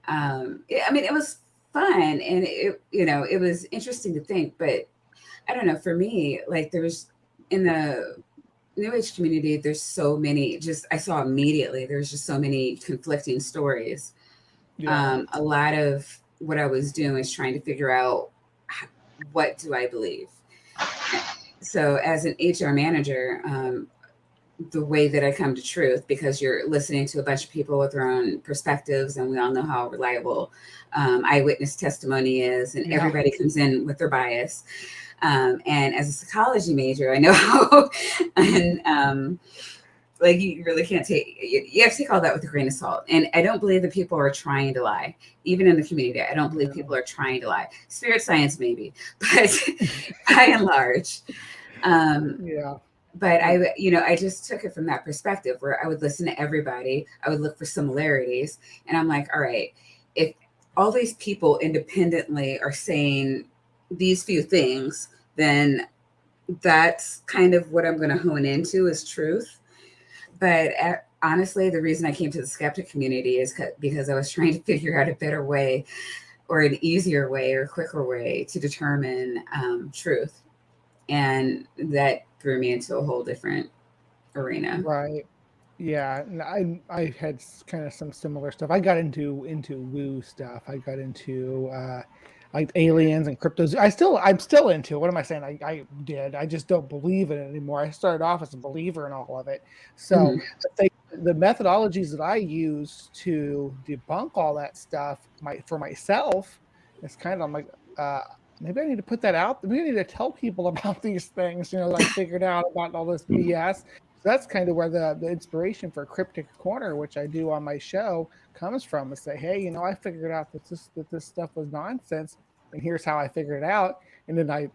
I mean it was fun and it, you know, it was interesting to think, but I don't know, for me, like there was in the New Age community, there's so many, just I saw immediately, there's just so many conflicting stories. A lot of what I was doing was trying to figure out what do I believe. So as an HR manager, the way that I come to truth, because you're listening to a bunch of people with their own perspectives, and we all know how reliable eyewitness testimony is, and everybody comes in with their bias. And as a psychology major, I know how, and like you really can't you have to take all that with a grain of salt. And I don't believe that people are trying to lie, even in the community. I don't believe people are trying to lie. Spirit science, maybe, but by and large, But I, you know, I just took it from that perspective where I would listen to everybody. I would look for similarities, and I'm like, all right, if all these people independently are saying these few things, then that's kind of what I'm going to hone into is truth. But honestly, the reason I came to the skeptic community is because I was trying to figure out a better way or an easier way or quicker way to determine truth. And that threw me into a whole different arena. Right. Yeah, I had kind of some similar stuff. I got into woo stuff. I got into like aliens and cryptos. I'm still into it. What am I saying? I did. I just don't believe in it anymore. I started off as a believer in all of it. So the methodologies that I use to debunk all that stuff for myself, it's kind of I'm like maybe I need to put that out. Maybe I need to tell people about these things, you know, that I figured out about all this BS. that's kind of where the inspiration for Cryptic Corner, which I do on my show, comes from. Is say, hey, I figured out that this stuff was nonsense, and here's how I figured it out. And then I,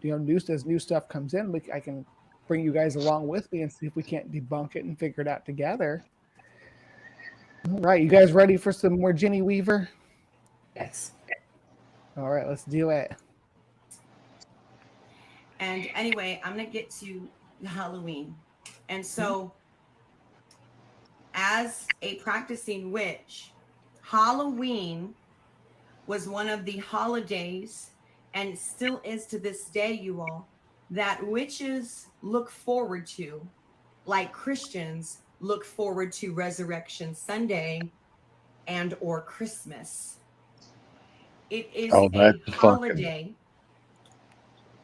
as new stuff comes in, I can bring you guys along with me and see if we can't debunk it and figure it out together. All right, you guys ready for some more Ginny Weaver? Yes. All right, let's do it. And anyway, I'm going to get to Halloween. And so, as a practicing witch, Halloween was one of the holidays, and still is to this day, you all, that witches look forward to, like Christians look forward to Resurrection Sunday and or Christmas. It is a holiday.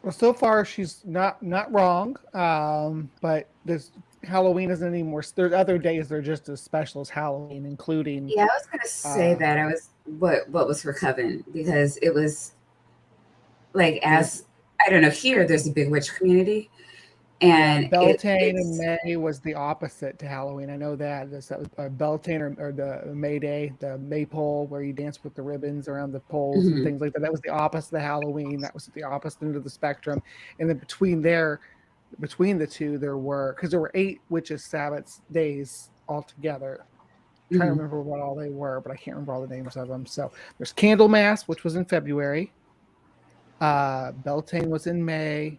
Well, so far she's not wrong, but this Halloween isn't anymore. There's other days that are just as special as Halloween, including. Yeah, I was going to say that. I was what was for Coven, because it was like, as I don't know, here there's a big witch community, and Beltane in May was the opposite to Halloween. I know that. That was Beltane or the May Day, the maypole where you dance with the ribbons around the poles and things like that. That was the opposite of Halloween. That was the opposite end of the spectrum. And then between the two, there were 8 witches' Sabbath days altogether. I'm trying to remember what all they were, but I can't remember all the names of them. So there's Candlemas, which was in February. Beltane was in May.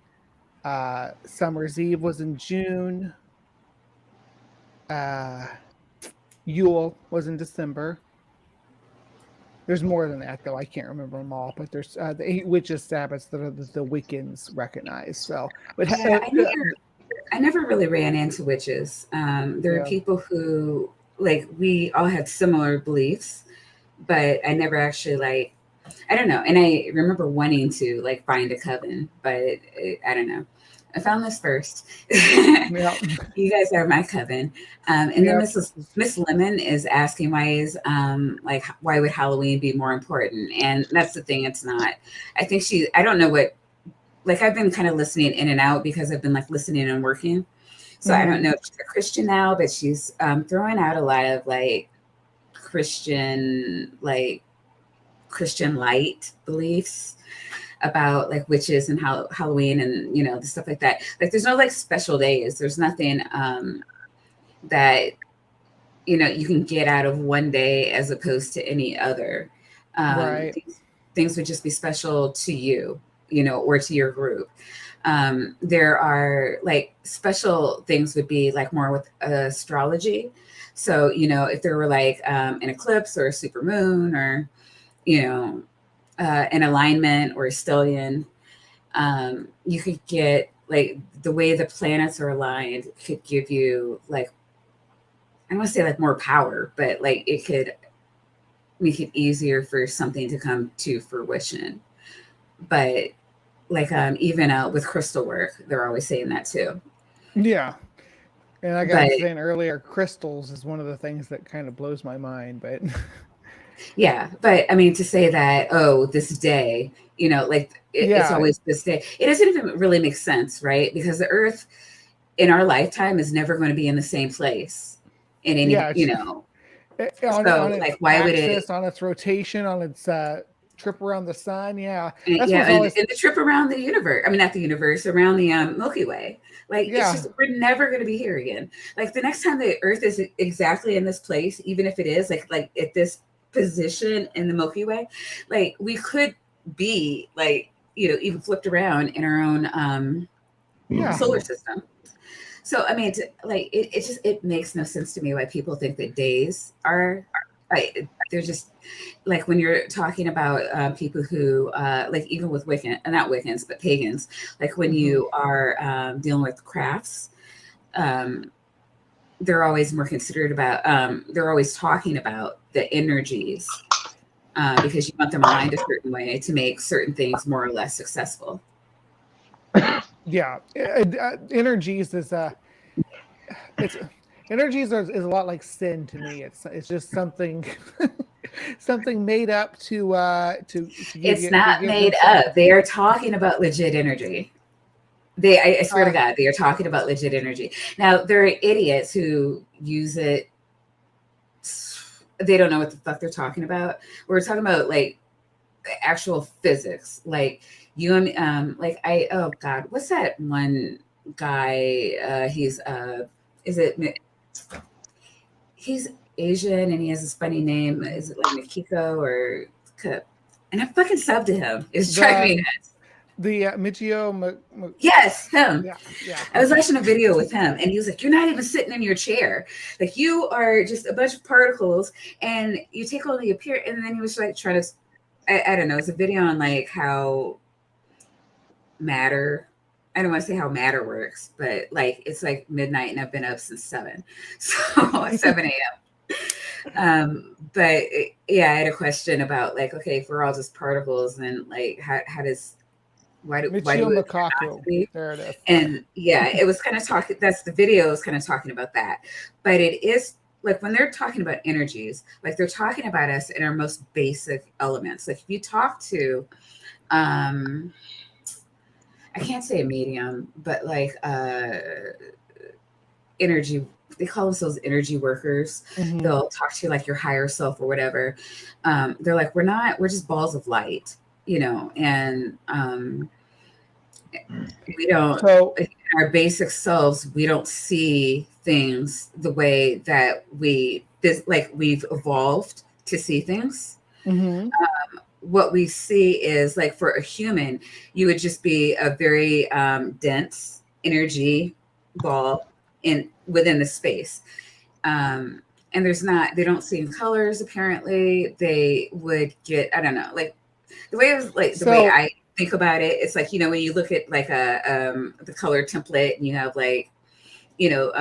Summer's Eve was in June. Yule was in December. There's more than that, though. I can't remember them all, but there's the 8 witches' Sabbaths that are the Wiccans recognize. So, but I never really ran into witches. There are people who, like, we all had similar beliefs, but I never actually, I don't know. And I remember wanting to find a coven, but I don't know. I found this first. You guys are my coven. And then Miss Lemon is asking why would Halloween be more important? And that's the thing. It's not. I think I don't know what, I've been kind of listening in and out because I've been listening and working. So I don't know if she's a Christian now, but she's throwing out a lot of Christian light beliefs about witches and Halloween and the stuff like that. There's no special days. There's nothing that you can get out of one day as opposed to any other. Right. Things would just be special to you, or to your group. There are special things would be more with astrology. So if there were an eclipse or a super moon or an alignment or a stellium, you could get the way the planets are aligned could give you I don't want to say more power, but it could make it easier for something to come to fruition. But even with crystal work, they're always saying that too. Yeah. And like I was saying earlier, crystals is one of the things that kind of blows my mind, but yeah, but I mean, to say that, this day, it's always this day, it doesn't even really make sense, right? Because the Earth in our lifetime is never going to be in the same place in any, why would it on its rotation, on its trip around the sun? And the trip around the universe. I mean, not the universe, around the Milky Way. It's just, we're never going to be here again. The next time the Earth is exactly in this place, even if it is at this position in the Milky Way, we could be even flipped around in our own solar system. So I mean, it makes no sense to me why people think that days are they're just when you're talking about people who even with not Wiccans but pagans, when you are dealing with crafts, they're always more considerate about they're always talking about the energies because you want them aligned a certain way to make certain things more or less successful. Yeah, energies is energies is a lot like sin to me. It's just something something made up to it's not made up. They are talking about legit energy. I swear to God, they are talking about legit energy. Now, there are idiots who use it. They don't know what the fuck they're talking about. We're talking about like actual physics, like you and oh God, what's that one guy? He's Asian and he has this funny name. Is it like Mikiko or? And I fucking subbed to him. It's driving me nuts. The Michio. Yes, him. Yeah. I was watching a video with him, and he was like, "You're not even sitting in your chair. Like you are just a bunch of particles, and you take all the appear." And then he was like trying to, I don't know. It's a video on like how matter. I don't want to say how matter works, but like it's like midnight, and I've been up since 7, so 7 a.m. But yeah, I had a question about like, okay, if we're all just particles, and like how does why do Makaku. There it is. And yeah, it was kind of talking. That's the video is kind of talking about that. But it is like when they're talking about energies, like they're talking about us in our most basic elements. Like if you talk to, I can't say a medium, but like energy. They call themselves energy workers. Mm-hmm. They'll talk to you like your higher self or whatever. They're like, we're just balls of light, you know, and we don't, in our basic selves, we don't see things the way that we've evolved to see things. Mm-hmm. What we see is like for a human, you would just be a very dense energy ball within the space. And they don't see in colors, apparently. They would get, I don't know, like the way I think about it, it's like, you know, when you look at like the color template and you have like, you know,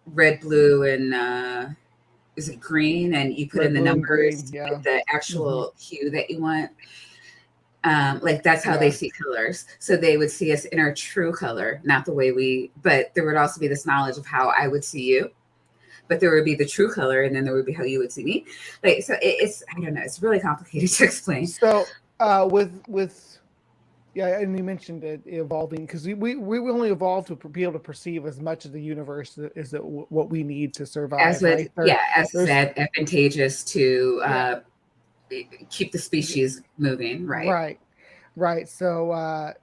red, blue, and is it green? And you put red, in the numbers, green, the actual hue that you want. Like that's how they see colors. So they would see us in our true color, not the way but there would also be this knowledge of how I would see you. But there would be the true color, and then there would be how you would see me. Like, so it's, I don't know, it's really complicated to explain. So and you mentioned it evolving, because we only evolved to be able to perceive as much of the universe as what we need to survive. As said, advantageous to keep the species moving, right? Right. So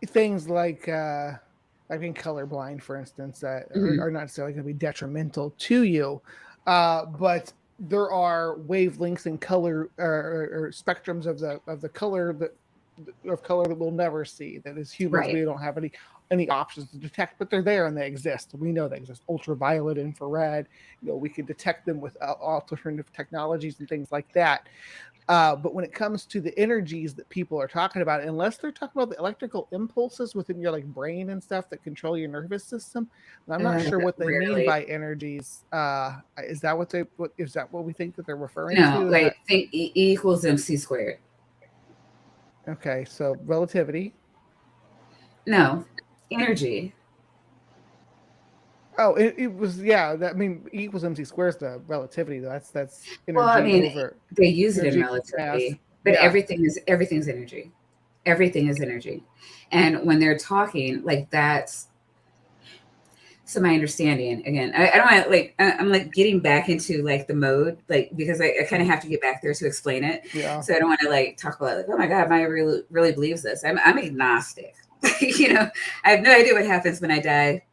things like being colorblind, for instance, that are not necessarily going to be detrimental to you, but there are wavelengths and color or spectrums of the color that we'll never see. That as humans, we don't have any options to detect, but they're there and they exist. We know they exist. Ultraviolet, infrared. You know, we can detect them with alternative technologies and things like that. But when it comes to the energies that people are talking about, unless they're talking about the electrical impulses within your like brain and stuff that control your nervous system, I'm not sure what they mean by energies. Is that what we think that they're referring to? No, like think E equals MC squared. Okay, so relativity. No, energy. Oh, it was E equals MC squared is the relativity. That's energy. Well, I mean, they use it in relativity, but everything's energy. Everything is energy, and when they're talking like that's. So my understanding, again, I don't want to like, I'm like getting back into like the mode, like, because I kind of have to get back there to explain it. Yeah. So I don't want to like talk about like, oh my God, Maya really believes this. I'm agnostic. You know, I have no idea what happens when I die.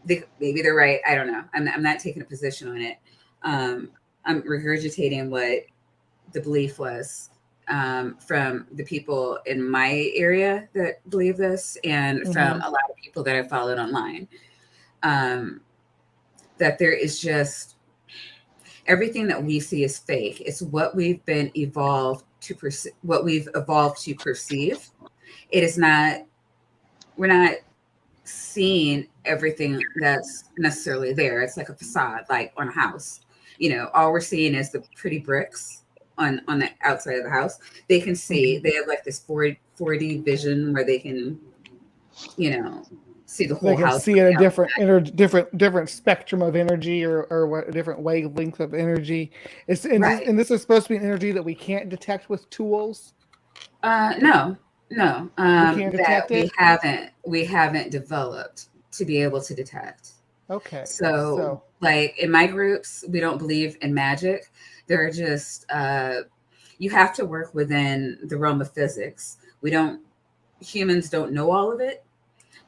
Maybe they're right. I don't know. I'm not taking a position on it. I'm regurgitating what the belief was from the people in my area that believe this, and from a lot of people that I followed online. That there is just everything that we see is fake. It's what we've been evolved to perceive. What we've evolved to perceive. It is not. We're not seeing everything that's necessarily there. It's like a facade, like on a house. You know, all we're seeing is the pretty bricks on the outside of the house. They can see. They have like this 4D vision where they can, you know. See the whole house. See a different spectrum of energy or what a different wavelength of energy. And this is supposed to be an energy that we can't detect with tools. No. No, We can't that detect it. we haven't developed to be able to detect. Okay. So, like in my groups, we don't believe in magic. They're just you have to work within the realm of physics. Humans don't know all of it,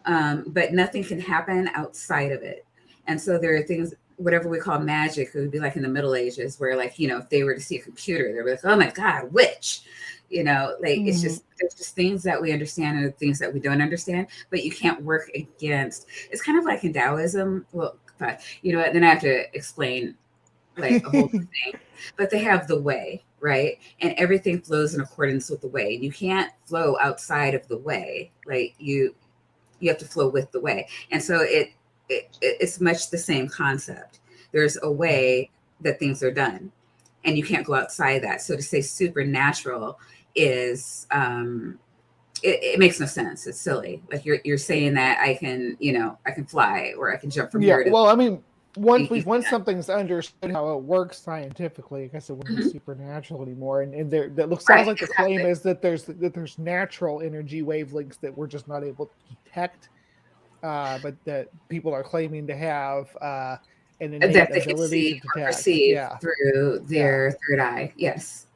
but nothing can happen outside of it. And so there are things, whatever we call magic, it would be like in the Middle Ages, where like, if they were to see a computer, they'd be like, oh my God, witch. It's just, there's just things that we understand and things that we don't understand, but you can't work against. It's kind of like in Taoism. Well, but you know what? Then I have to explain like a whole thing, but they have the way, right? And everything flows in accordance with the way. You can't flow outside of the way. Like you have to flow with the way. And so it's much the same concept. There's a way that things are done and you can't go outside that. So to say supernatural is, it makes no sense. It's silly. Like you're saying that I can fly or I can jump from here to. Well, I mean, once something's understood how it works scientifically, I guess it wouldn't be supernatural anymore. And sounds like the claim is that there's natural energy wavelengths that we're just not able to detect, but that people are claiming to have an innate that they ability can see to or detect. perceive through their third eye. Yes.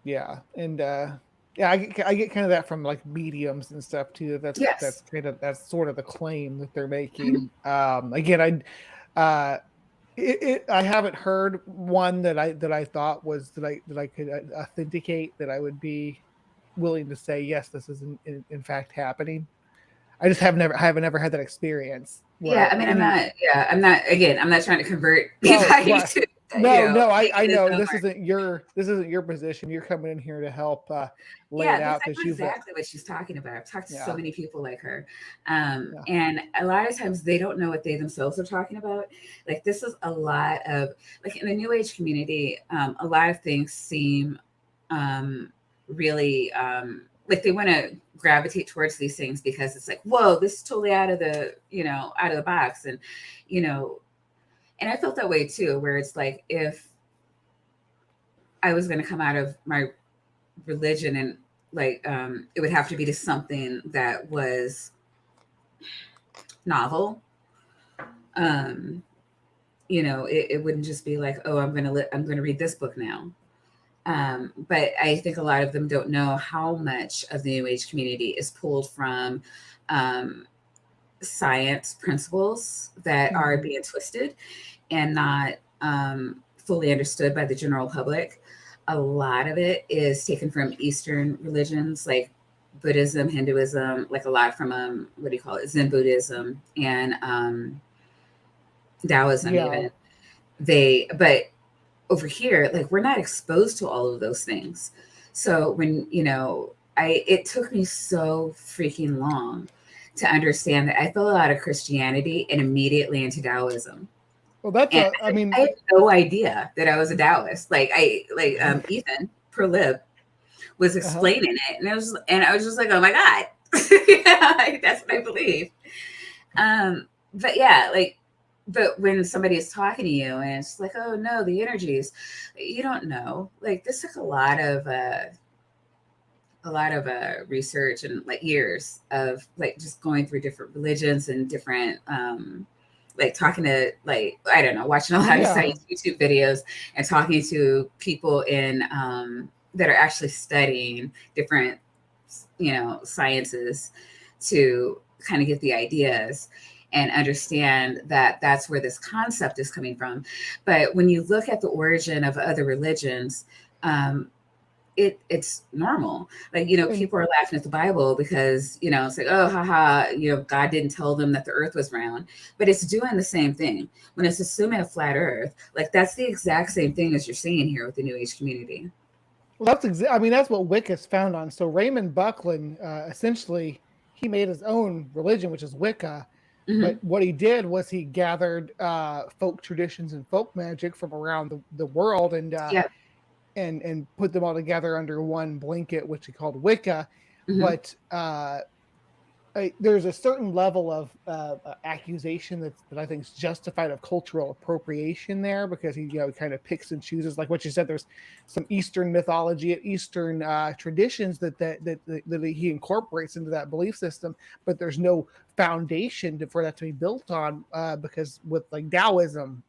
Yeah, and I get kind of that from like mediums and stuff too. That's sort of the claim that they're making. Again, I haven't heard one that I thought was that I could authenticate, that I would be willing to say yes, this is in fact happening. I just haven't ever had that experience. Yeah, I mean, I'm not trying to convert anybody to. No, I know this isn't your position. You're coming in here to help lay it out, because you've exactly what she's talking about. I've talked to so many people like her, and a lot of times they don't know what they themselves are talking about. Like this is a lot of like in the New Age community, a lot of things seem really like they want to gravitate towards these things because it's like, whoa, this is totally out of the box, and and I felt that way too, where it's like if I was going to come out of my religion and like it would have to be to something that was novel. It wouldn't just be like, oh, I'm gonna read this book now. But I think a lot of them don't know how much of the New Age community is pulled from science principles that are being twisted and not fully understood by the general public. A lot of it is taken from Eastern religions like Buddhism, Hinduism, like a lot from Zen Buddhism and Taoism even. But over here, like we're not exposed to all of those things. So when, it took me so freaking long to understand that I fell out of Christianity and immediately into Taoism. Well, I had no idea that I was a Taoist. Like Ethan Perlib was explaining it, and I was just like, oh my God, that's what I believe. But when somebody is talking to you and it's like, oh no, the energies, you don't know. Like this took a lot of research and like years of like just going through different religions and different like talking to like, I don't know, watching a lot of science YouTube videos and talking to people in that are actually studying different, sciences to kind of get the ideas and understand that that's where this concept is coming from. But when you look at the origin of other religions, it's normal. Like, people are laughing at the Bible because, it's like, oh, haha, God didn't tell them that the earth was round, but it's doing the same thing. When it's assuming a flat earth, like that's the exact same thing as you're seeing here with the New Age community. Well, that's what Wicca's found on. So Raymond Buckland, essentially, he made his own religion, which is Wicca. Mm-hmm. But what he did was he gathered folk traditions and folk magic from around the world and put them all together under one blanket, which he called Wicca. Mm-hmm. But there's a certain level of accusation that I think is justified of cultural appropriation there, because he kind of picks and chooses, like what you said. There's some Eastern mythology and Eastern traditions that he incorporates into that belief system, but there's no foundation for that to be built on, because with like Taoism,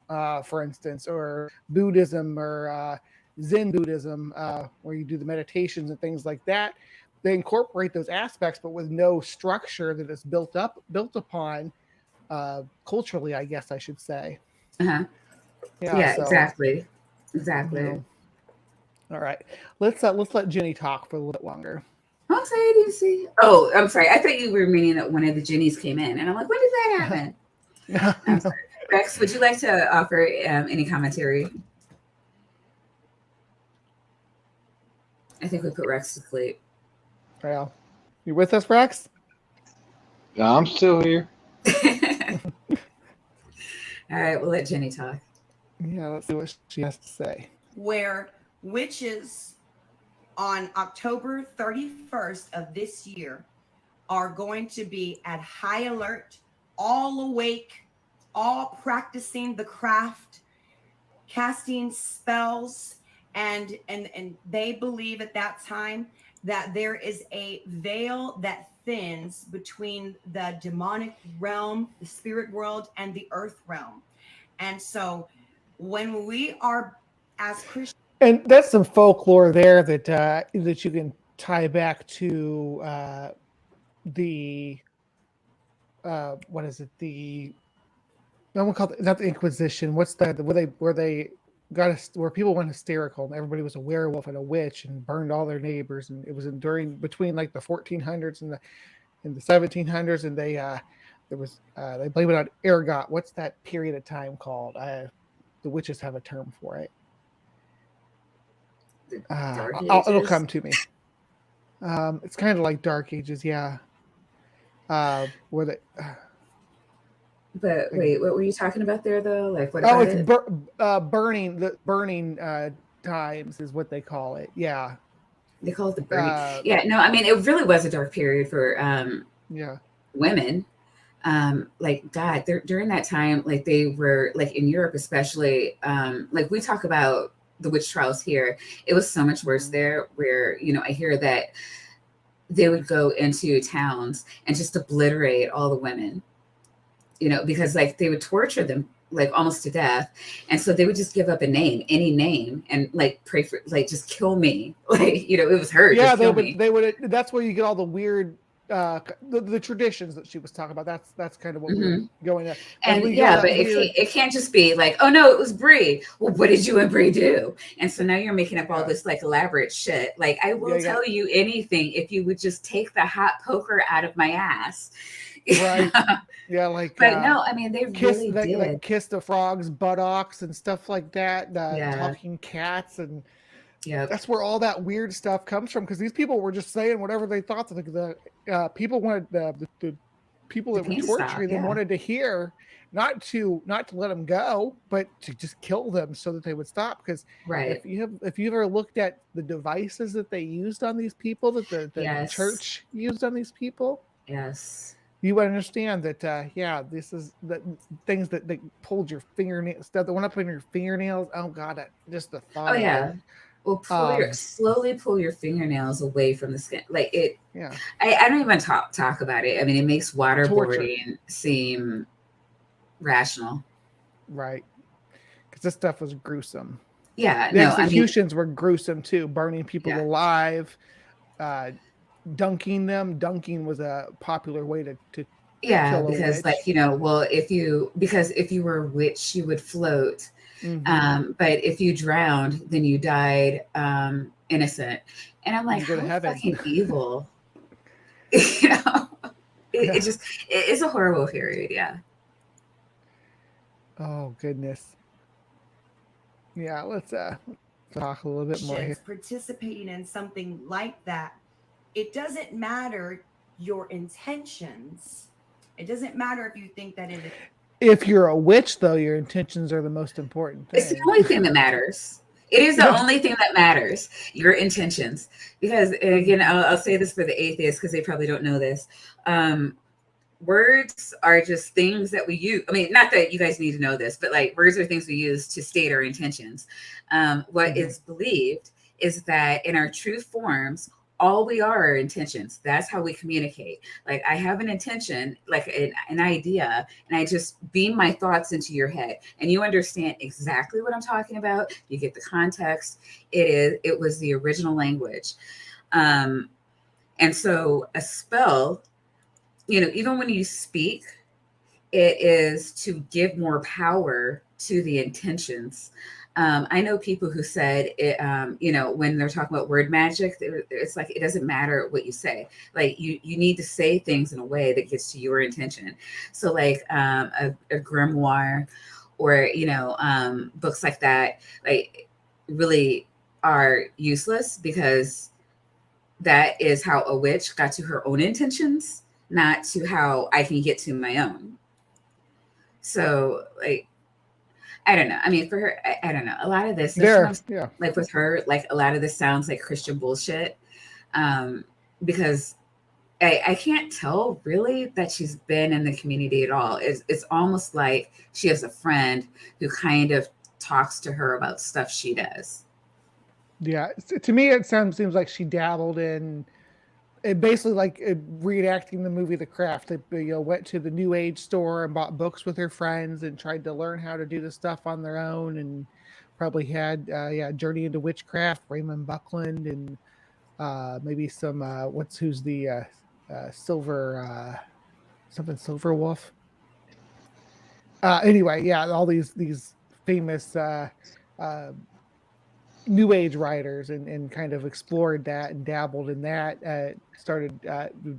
for instance, or Buddhism, or Zen Buddhism, where you do the meditations and things like that, they incorporate those aspects, but with no structure that is built upon culturally, I guess I should say. Uh-huh. Yeah, so, exactly. All right, let's let Jenny talk for a little bit longer. I'm sorry, I didn't see. Oh, I'm sorry. I thought you were meaning that one of the Jennies came in, and I'm like, when did that happen? I'm sorry. Rex, would you like to offer any commentary? I think we put Rex to sleep. Well, you with us, Rex? Yeah, I'm still here. All right, we'll let Jenny talk. Yeah, let's see what she has to say. Where witches on October 31st of this year are going to be at high alert, all awake, all practicing the craft, casting spells, and they believe at that time that there is a veil that thins between the demonic realm, the spirit world, and the earth realm. And so when we are, as Christians, and that's some folklore there that you can tie back to the what is it, the no one called it, not the Inquisition, what's that, where they where people went hysterical and everybody was a werewolf and a witch and burned all their neighbors, and it was between like the 1400s and the 1700s, and they they blame it on ergot. What's that period of time called? The witches have a term for it. It'll come to me. It's kind of like Dark Ages, yeah. Where they but wait, what were you talking about there, though? Like, what about it's burning times is what they call it. Yeah, they call it the burning. Yeah, no, I mean, it really was a dark period for women. Like, God, during that time, like they were like in Europe, especially. Like we talk about the witch trials here, it was so much worse there. Where I hear that they would go into towns and just obliterate all the women. Because like they would torture them like almost to death. And so they would just give up any name, and like pray for, like, just kill me. Like, it was her. Yeah, they would, that's where you get all the weird, the traditions that she was talking about. That's kind of what we're going at. And but it can't just be like, oh no, it was Bree. Well, what did you and Bree do? And so now you're making up all this like elaborate shit. Like, I will tell you anything if you would just take the hot poker out of my ass. Right. Yeah, like, but no, I mean, they really did. Like kiss the frog's buttocks and stuff like that. Talking cats, and that's where all that weird stuff comes from. Because these people were just saying whatever they thought that the people wanted, the people that were torturing them wanted to hear, not to let them go, but to just kill them so that they would stop. Because if you ever looked at the devices that they used on these people, that the church used on these people, you would understand that, this is the things that pulled your fingernails, stuff that went up in your fingernails. Oh God, just the thought. Oh yeah. Well, slowly pull your fingernails away from the skin. Like it. Yeah. I don't even talk about it. I mean, it makes waterboarding seem rational. Right. Because this stuff was gruesome. Yeah. The executions were gruesome too. Burning people alive. Dunking them. Dunking was a popular way to kill because like if you were a witch, you would float, but if you drowned, then you died innocent. And I'm like, how fucking evil. It's a horrible period. Oh goodness. Yeah, let's talk a little bit more here. Participating in something like that, it doesn't matter your intentions. It doesn't matter if you think that it is. If you're a witch, though, your intentions are the most important thing. It's the only thing that matters. It is the only thing that matters, your intentions. Because again, I'll say this for the atheists because they probably don't know this. Words are just things that we use. I mean, not that you guys need to know this, but like words are things we use to state our intentions. What is believed is that in our true forms, all we are intentions. That's how we communicate. Like I have an intention, like an idea, and I just beam my thoughts into your head and you understand exactly what I'm talking about. You get the context. It was the original language. And so a spell, even when you speak, it is to give more power to the intentions. I know people who said, when they're talking about word magic, it's like, it doesn't matter what you say. Like you need to say things in a way that gets to your intention. So like a grimoire or, books like that, like really are useless because that is how a witch got to her own intentions, not to how I can get to my own. So like, I don't know. I mean, for her, I don't know. A lot of this, like with her, like a lot of this sounds like Christian bullshit, because I can't tell really that she's been in the community at all. It's almost like she has a friend who kind of talks to her about stuff she does. Yeah, to me, it seems like she dabbled in. It basically like reenacting the movie The Craft. They went to the New Age store and bought books with her friends and tried to learn how to do the stuff on their own, and probably had Journey into Witchcraft, Raymond Buckland, and maybe some who's the Silver Silver Wolf. Anyway, yeah, all these famous New Age writers and kind of explored that and dabbled in that. Started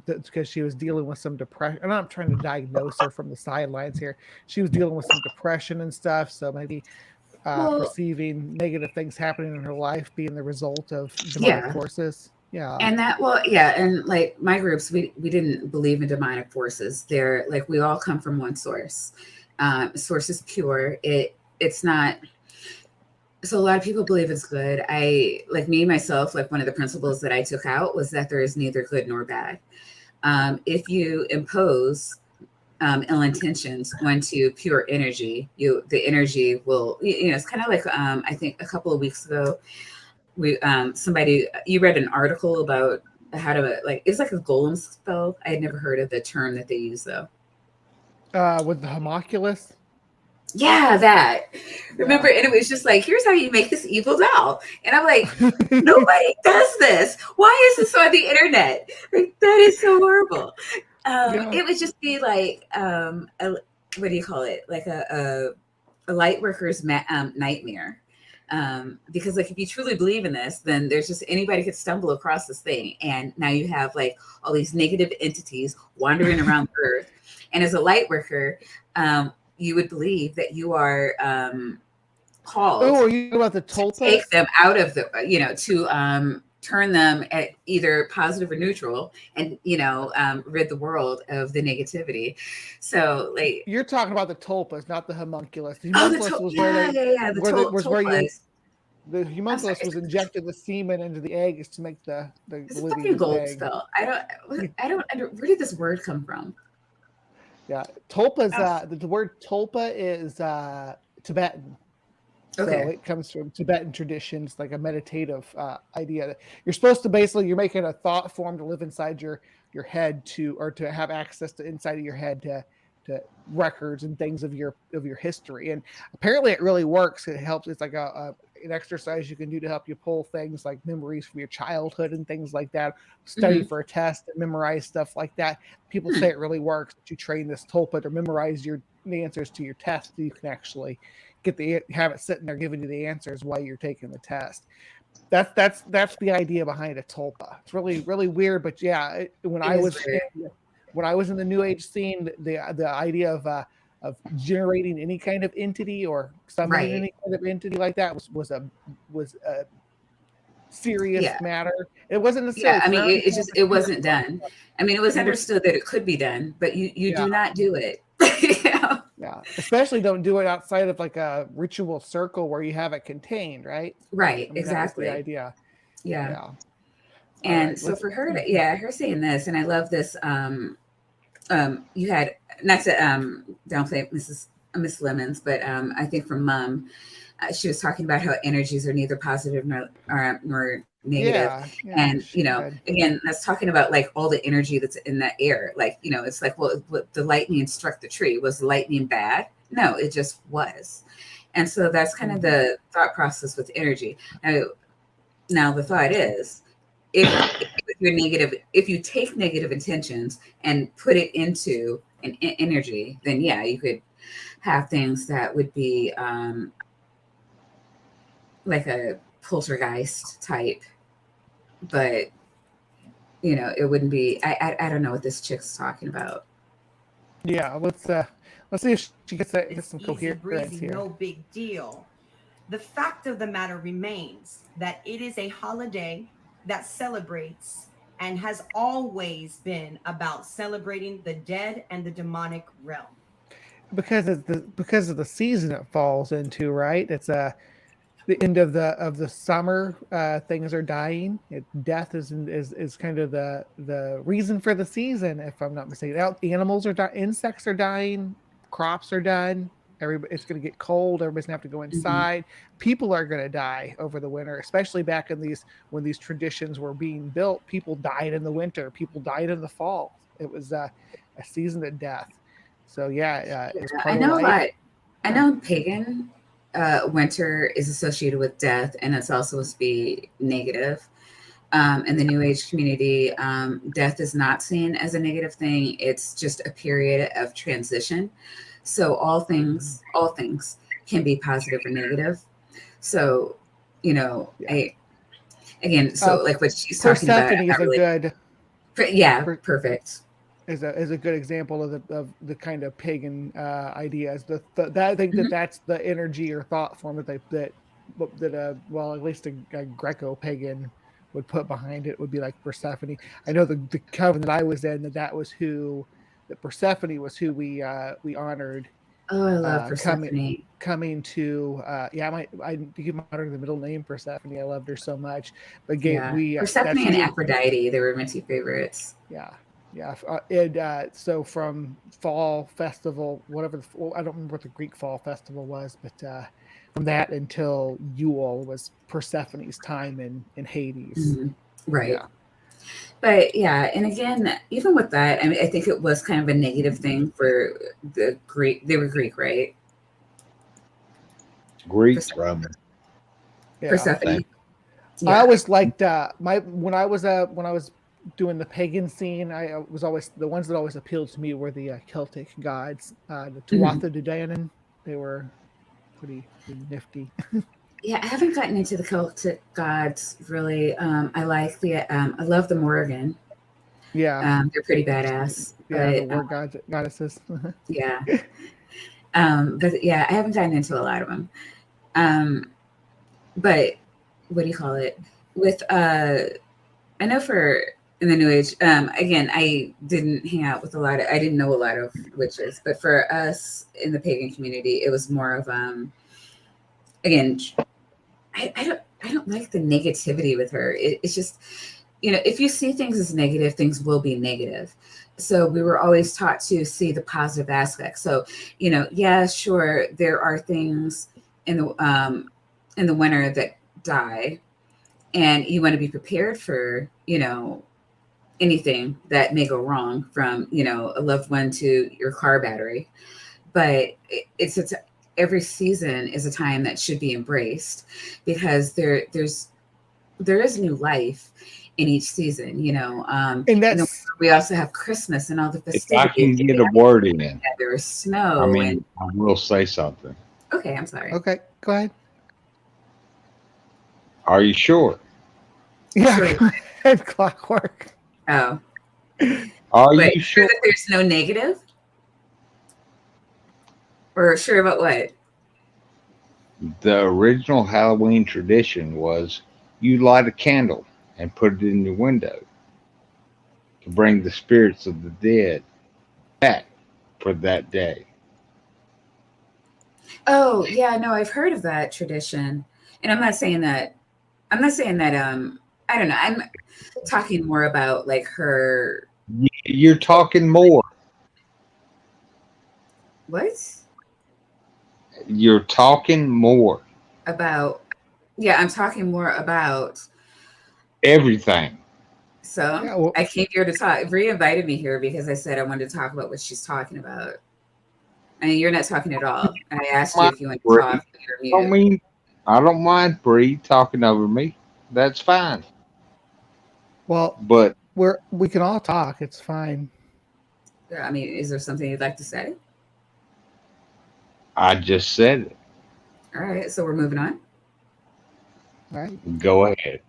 because she was dealing with some depression. I'm not trying to diagnose her from the sidelines here. She was dealing with some depression and stuff. So maybe perceiving negative things happening in her life being the result of demonic forces. Yeah. And and like my groups, we didn't believe in demonic forces. They're like, we all come from one source. Source is pure. It's not. So a lot of people believe it's good. Like me, myself, like one of the principles that I took out was that there is neither good nor bad. If you impose ill intentions onto pure energy, the energy will, it's kind of like, I think a couple of weeks ago, you read an article about how to, like, it's like a golem spell. I had never heard of the term that they use though. With the homunculus? Yeah, that. Remember, and it was just like, here's how you make this evil doll. And I'm like, nobody does this. Why is this on the internet? Like, that is so horrible. It would just be like, what do you call it? Like a light worker's nightmare. Because like, if you truly believe in this, then there's just anybody could stumble across this thing. And now you have like all these negative entities wandering around the earth. And as a light worker, you would believe that you are called. Oh, are you about the tulpas? To take them out of the, to turn them at either positive or neutral, and rid the world of the negativity. So, like, you're talking about the tulpas, not the homunculus. The homunculus was where the homunculus was injected the semen into the eggs to make the it's a fucking gold spell. I don't. Where did this word come from? Yeah, tulpa is the word tulpa is Tibetan. Okay. So it comes from Tibetan traditions, like a meditative idea. You're supposed to you're making a thought form to live inside your head to have access to inside of your head to records and things of your history. And apparently it really works. It helps. It's like an exercise you can do to help you pull things like memories from your childhood and things like that. Study for a test and memorize stuff like that. People say it really works. That you train this tulpa to memorize the answers to your test, so you can actually have it sitting there giving you the answers while you're taking the test. That's the idea behind a tulpa. It's really, really weird, but yeah, when I was in the New Age scene, the idea of generating any kind of entity or summoning any kind of entity like that was a serious matter. It wasn't necessarily. Yeah, I mean, it wasn't done. I mean, it was understood that it could be done, but you do not do it. Yeah. Yeah, especially don't do it outside of like a ritual circle where you have it contained, right? Right. I mean, Exactly. that was the idea. Yeah. Yeah. All And right. so for her, her saying this, and I love this. You had, not to downplay Miss Lemons, but I think from Mom, she was talking about how energies are neither positive nor negative. Yeah, And again, that's talking about like all the energy that's in the air. Like, it's like, well, the lightning struck the tree. Was the lightning bad? No, it just was. And so that's kind of the thought process with energy. Now the thought is, if you take negative intentions and put it into an energy, then yeah, you could have things that would be like a poltergeist type, but it wouldn't be. I don't know what this chick's talking about. Yeah, let's see if she gets some easy coherence breezy, here. no big deal. The fact of the matter remains that it is a holiday that celebrates and has always been about celebrating the dead and the demonic realm. Because of the season it falls into, right? It's the end of the summer. Things are dying. Death is kind of the reason for the season, if I'm not mistaken. Animals are dying, insects are dying, crops are done. It's going to get cold. Everybody's going to have to go inside. People are going to die over the winter, especially back in when these traditions were being built. People died in the winter. People died in the fall. It was a season of death. So it's part of life. I know pagan winter is associated with death, and it's also supposed to be negative. In the New Age community, death is not seen as a negative thing. It's just a period of transition. So all things can be positive or negative. So, like what she's talking about. Persephone is really, good. Perfect. Is a good example of the kind of pagan ideas. I think that's the energy or thought form that at least a Greco pagan would put behind it would be like Persephone. I know the coven that I was in that Persephone was who we honored. Oh, I love Persephone. Coming to I give honor to the middle name Persephone. I loved her so much. But Persephone and Aphrodite, they were my two favorites. So from fall festival, whatever I don't remember what the Greek fall festival was, but from that until Yule was Persephone's time in Hades. Right. Yeah. But and again, even with that, I mean, I think it was kind of a negative thing for the Greek. They were Greek, right? Greek, Roman. Persephone. I always liked when I was doing the pagan scene. I was always the ones that always appealed to me were the Celtic gods, the Tuatha De Danann. They were pretty nifty. Yeah, I haven't gotten into the Celtic gods really. I like I love the Morrigan. Yeah, they're pretty badass. Yeah, the war goddesses. Yeah, but I haven't gotten into a lot of them. But what do you call it? With I know in the New Age, again, I didn't hang out with I didn't know a lot of witches, but for us in the pagan community, it was more of again. I don't like the negativity with her. It's just, if you see things as negative, things will be negative. So we were always taught to see the positive aspects. So, sure, there are things in the winter that die, and you want to be prepared for, anything that may go wrong, from, a loved one to your car battery. But every season is a time that should be embraced, because there is new life in each season, and that's we also have Christmas and all the festivities. If I can get a word in, there is snow. I will say something. Okay, I'm sorry. Okay, go ahead. Are you sure? Yeah, sure. Clockwork. Oh, are you sure that there's no negative? Or sure about what? The original Halloween tradition was you light a candle and put it in your window to bring the spirits of the dead back for that day. Oh, yeah, no, I've heard of that tradition. And I'm not saying that I don't know. I'm talking more about like her. You're talking more. What? You're talking more. About, yeah, I'm talking more about. Everything. So Yeah, well, I came here to talk. Bree invited me here because I said I wanted to talk about what she's talking about. I mean, you're not talking at all. I asked you Mind if you want to Bree. talk, but you're Don't mute. mean I don't mind Bree talking over me. That's fine. well, But we can all talk. It's fine. I mean, is there something you'd like to say? I just said it. All right, so we're moving on. All right. Go ahead.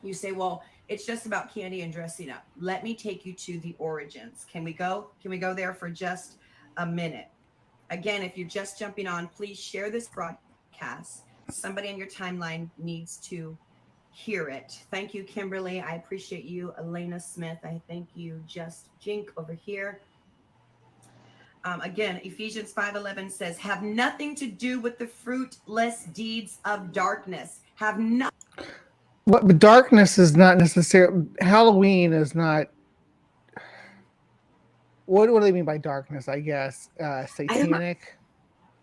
You say, well, it's just about candy and dressing up. Let me take you to the origins. Can we go? Can we go there for just a minute? Again, if you're just jumping on, please share this broadcast. Somebody on your timeline needs to hear it. Thank you, Kimberly. I appreciate you. Elena Smith. I thank you. Just Jink over here. Again, Ephesians 5:11 says, have nothing to do with the fruitless deeds of darkness. Have nothing. But darkness is not necessarily Halloween is not. What do they mean by darkness? I guess satanic.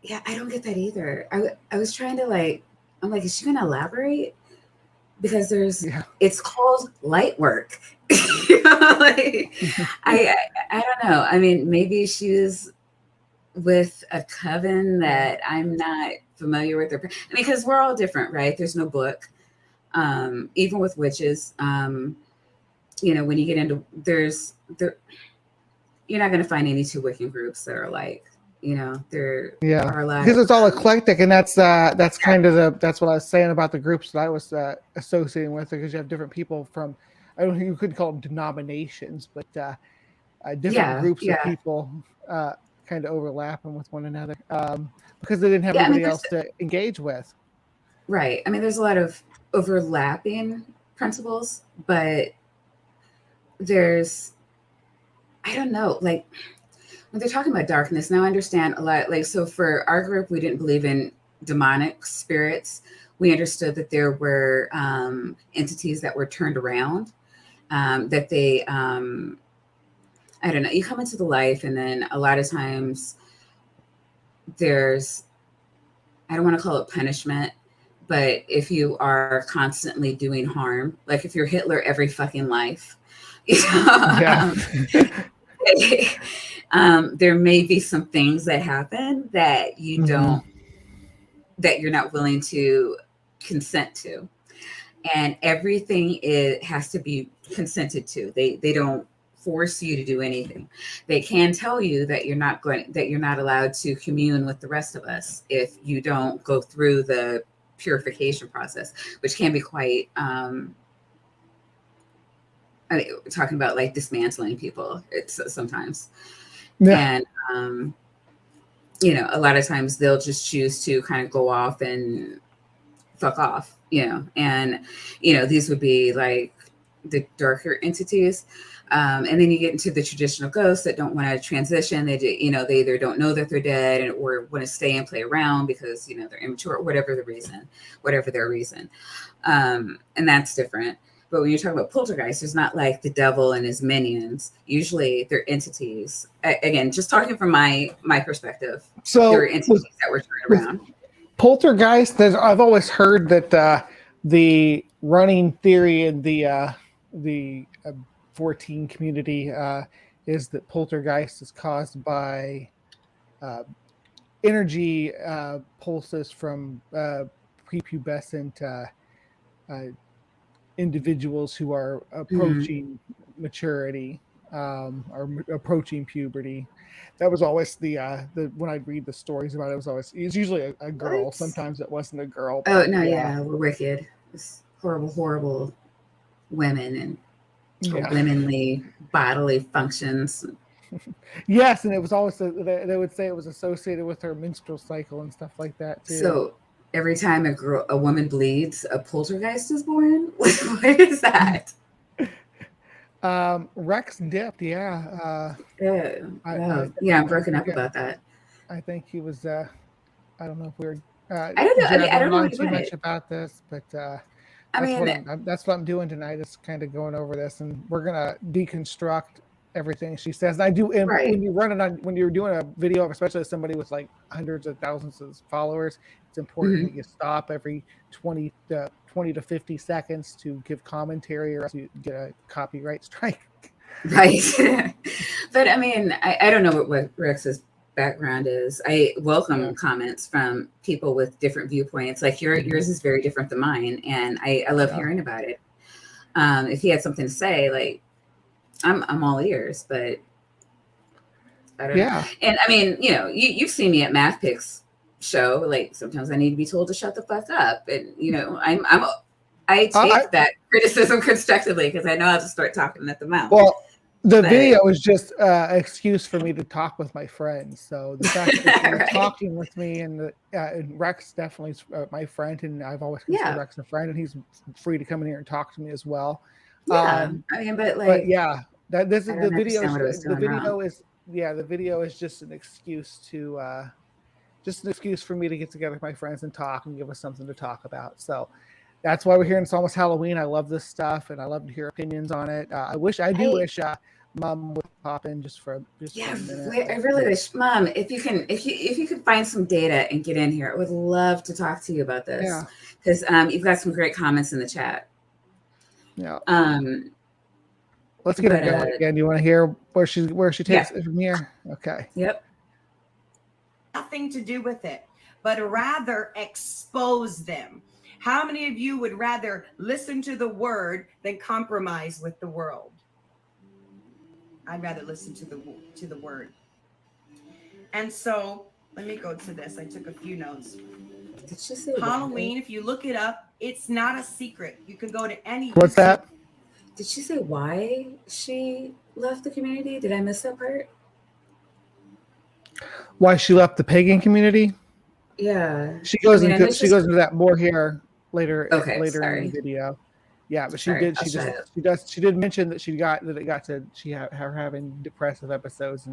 Yeah, I don't get that either. I was trying to like, I'm like, is she going to elaborate? Because Yeah. it's called light work. You know, like, I don't know. I mean, maybe she was with a coven that I'm not familiar with. I mean, because we're all different, right? There's no book. Even with witches, you know, when you get into you're not going to find any two Wiccan groups that are like, you know, there are a lot because it's all of, eclectic, and that's kind of that's what I was saying about the groups that I was associating with, because you have different people from, I don't know, you could call them denominations, but different groups of people kind of overlapping with one another because they didn't have anybody else to engage with. Right. I mean, there's a lot of overlapping principles, but I don't know, like when they're talking about darkness, now I understand a lot. Like, so for our group, we didn't believe in demonic spirits. We understood that there were entities that were turned around, that they, I don't know, you come into the life, and then a lot of times there's, I don't want to call it punishment, but if you are constantly doing harm, like if you're Hitler every fucking life, you know, there may be some things that happen that you don't, that you're not willing to consent to, and everything has to be consented to. They don't force you to do anything. They can tell you that you're not allowed to commune with the rest of us if you don't go through the purification process, which can be quite I mean, talking about like dismantling people, it's sometimes. And you know, a lot of times they'll just choose to kind of go off and fuck off, you know. And you know, these would be like the darker entities. And then you get into the traditional ghosts that don't want to transition. They do, you know, they either don't know that they're dead or want to stay and play around because, you know, they're immature, whatever their reason. And that's different. But when you're talking about poltergeist, there's not like the devil and his minions. Usually they're entities. Again, just talking from my perspective. So there are entities that were turned around. Poltergeist, I've always heard that the running theory in the 14 community is that poltergeist is caused by energy pulses from prepubescent individuals who are approaching maturity or approaching puberty. That was always the when I'd read the stories about it, it's usually a girl. What? Sometimes it wasn't a girl. Oh no, yeah, we're wicked. It's horrible women and womanly bodily functions. Yes, and it was always they would say it was associated with her menstrual cycle and stuff like that too. So every time a woman bleeds, a poltergeist is born. What is that? Rex dipped, yeah. I'm broken up about that. I think he was I don't know if we're I don't know. I mean, I don't know on what you too much wanted. about this, but I mean, that's what I'm doing tonight. Is kind of going over this, and we're gonna deconstruct everything she says. And I do, and right. when you're doing a video, especially somebody with like hundreds of thousands of followers, it's important that you stop every 20 to 50 seconds to give commentary, or else you get a copyright strike. Right. But I mean, I don't know what Rex's background is. I welcome comments from people with different viewpoints. Like yours is very different than mine, and I love hearing about it. If he had something to say, like I'm all ears, but I don't know. And I mean, you know, you've seen me at Math Picks show. Like sometimes I need to be told to shut the fuck up, and you know, I take that criticism constructively because I know how to start talking at the mouth. Well, the video is just an excuse for me to talk with my friends. So the fact that you're talking with me, and Rex definitely is my friend, and I've always considered Rex a friend, and he's free to come in here and talk to me as well. Yeah, I mean, but this is the video. The video is just an excuse to for me to get together with my friends and talk and give us something to talk about. So that's why we're here. And it's almost Halloween. I love this stuff, and I love to hear opinions on it. I wish Mom would pop in just for a minute. I really wish, Mom, if you could find some data and get in here, I would love to talk to you about this. Yeah, because you've got some great comments in the chat. Yeah. Let's get it going again. Do you want to hear where she takes it from here? Okay. Yep. Nothing to do with it, but rather expose them. How many of you would rather listen to the word than compromise with the world? I'd rather listen to the word. And so let me go to this. I took a few notes. Did she say Halloween? If you look it up, it's not a secret. You can go to any. What's that? Did she say why she left the community? Did I miss that part? Why she left the pagan community? Yeah. She goes into that more here later in the video. Yeah, but she did mention that she had her having depressive episodes,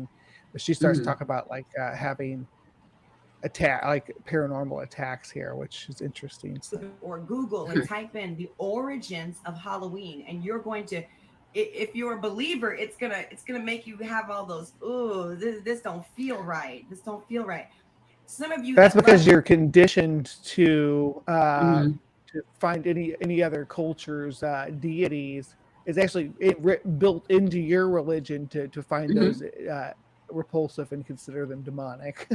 but she starts to talk about like having paranormal attacks here, which is interesting. So. Or Google and type in the origins of Halloween, and you're going to, if you're a believer, it's gonna make you have all those, this don't feel right. This don't feel right. Some of you. That's because you're conditioned to find any other culture's deities. It's actually built into your religion to find those repulsive and consider them demonic.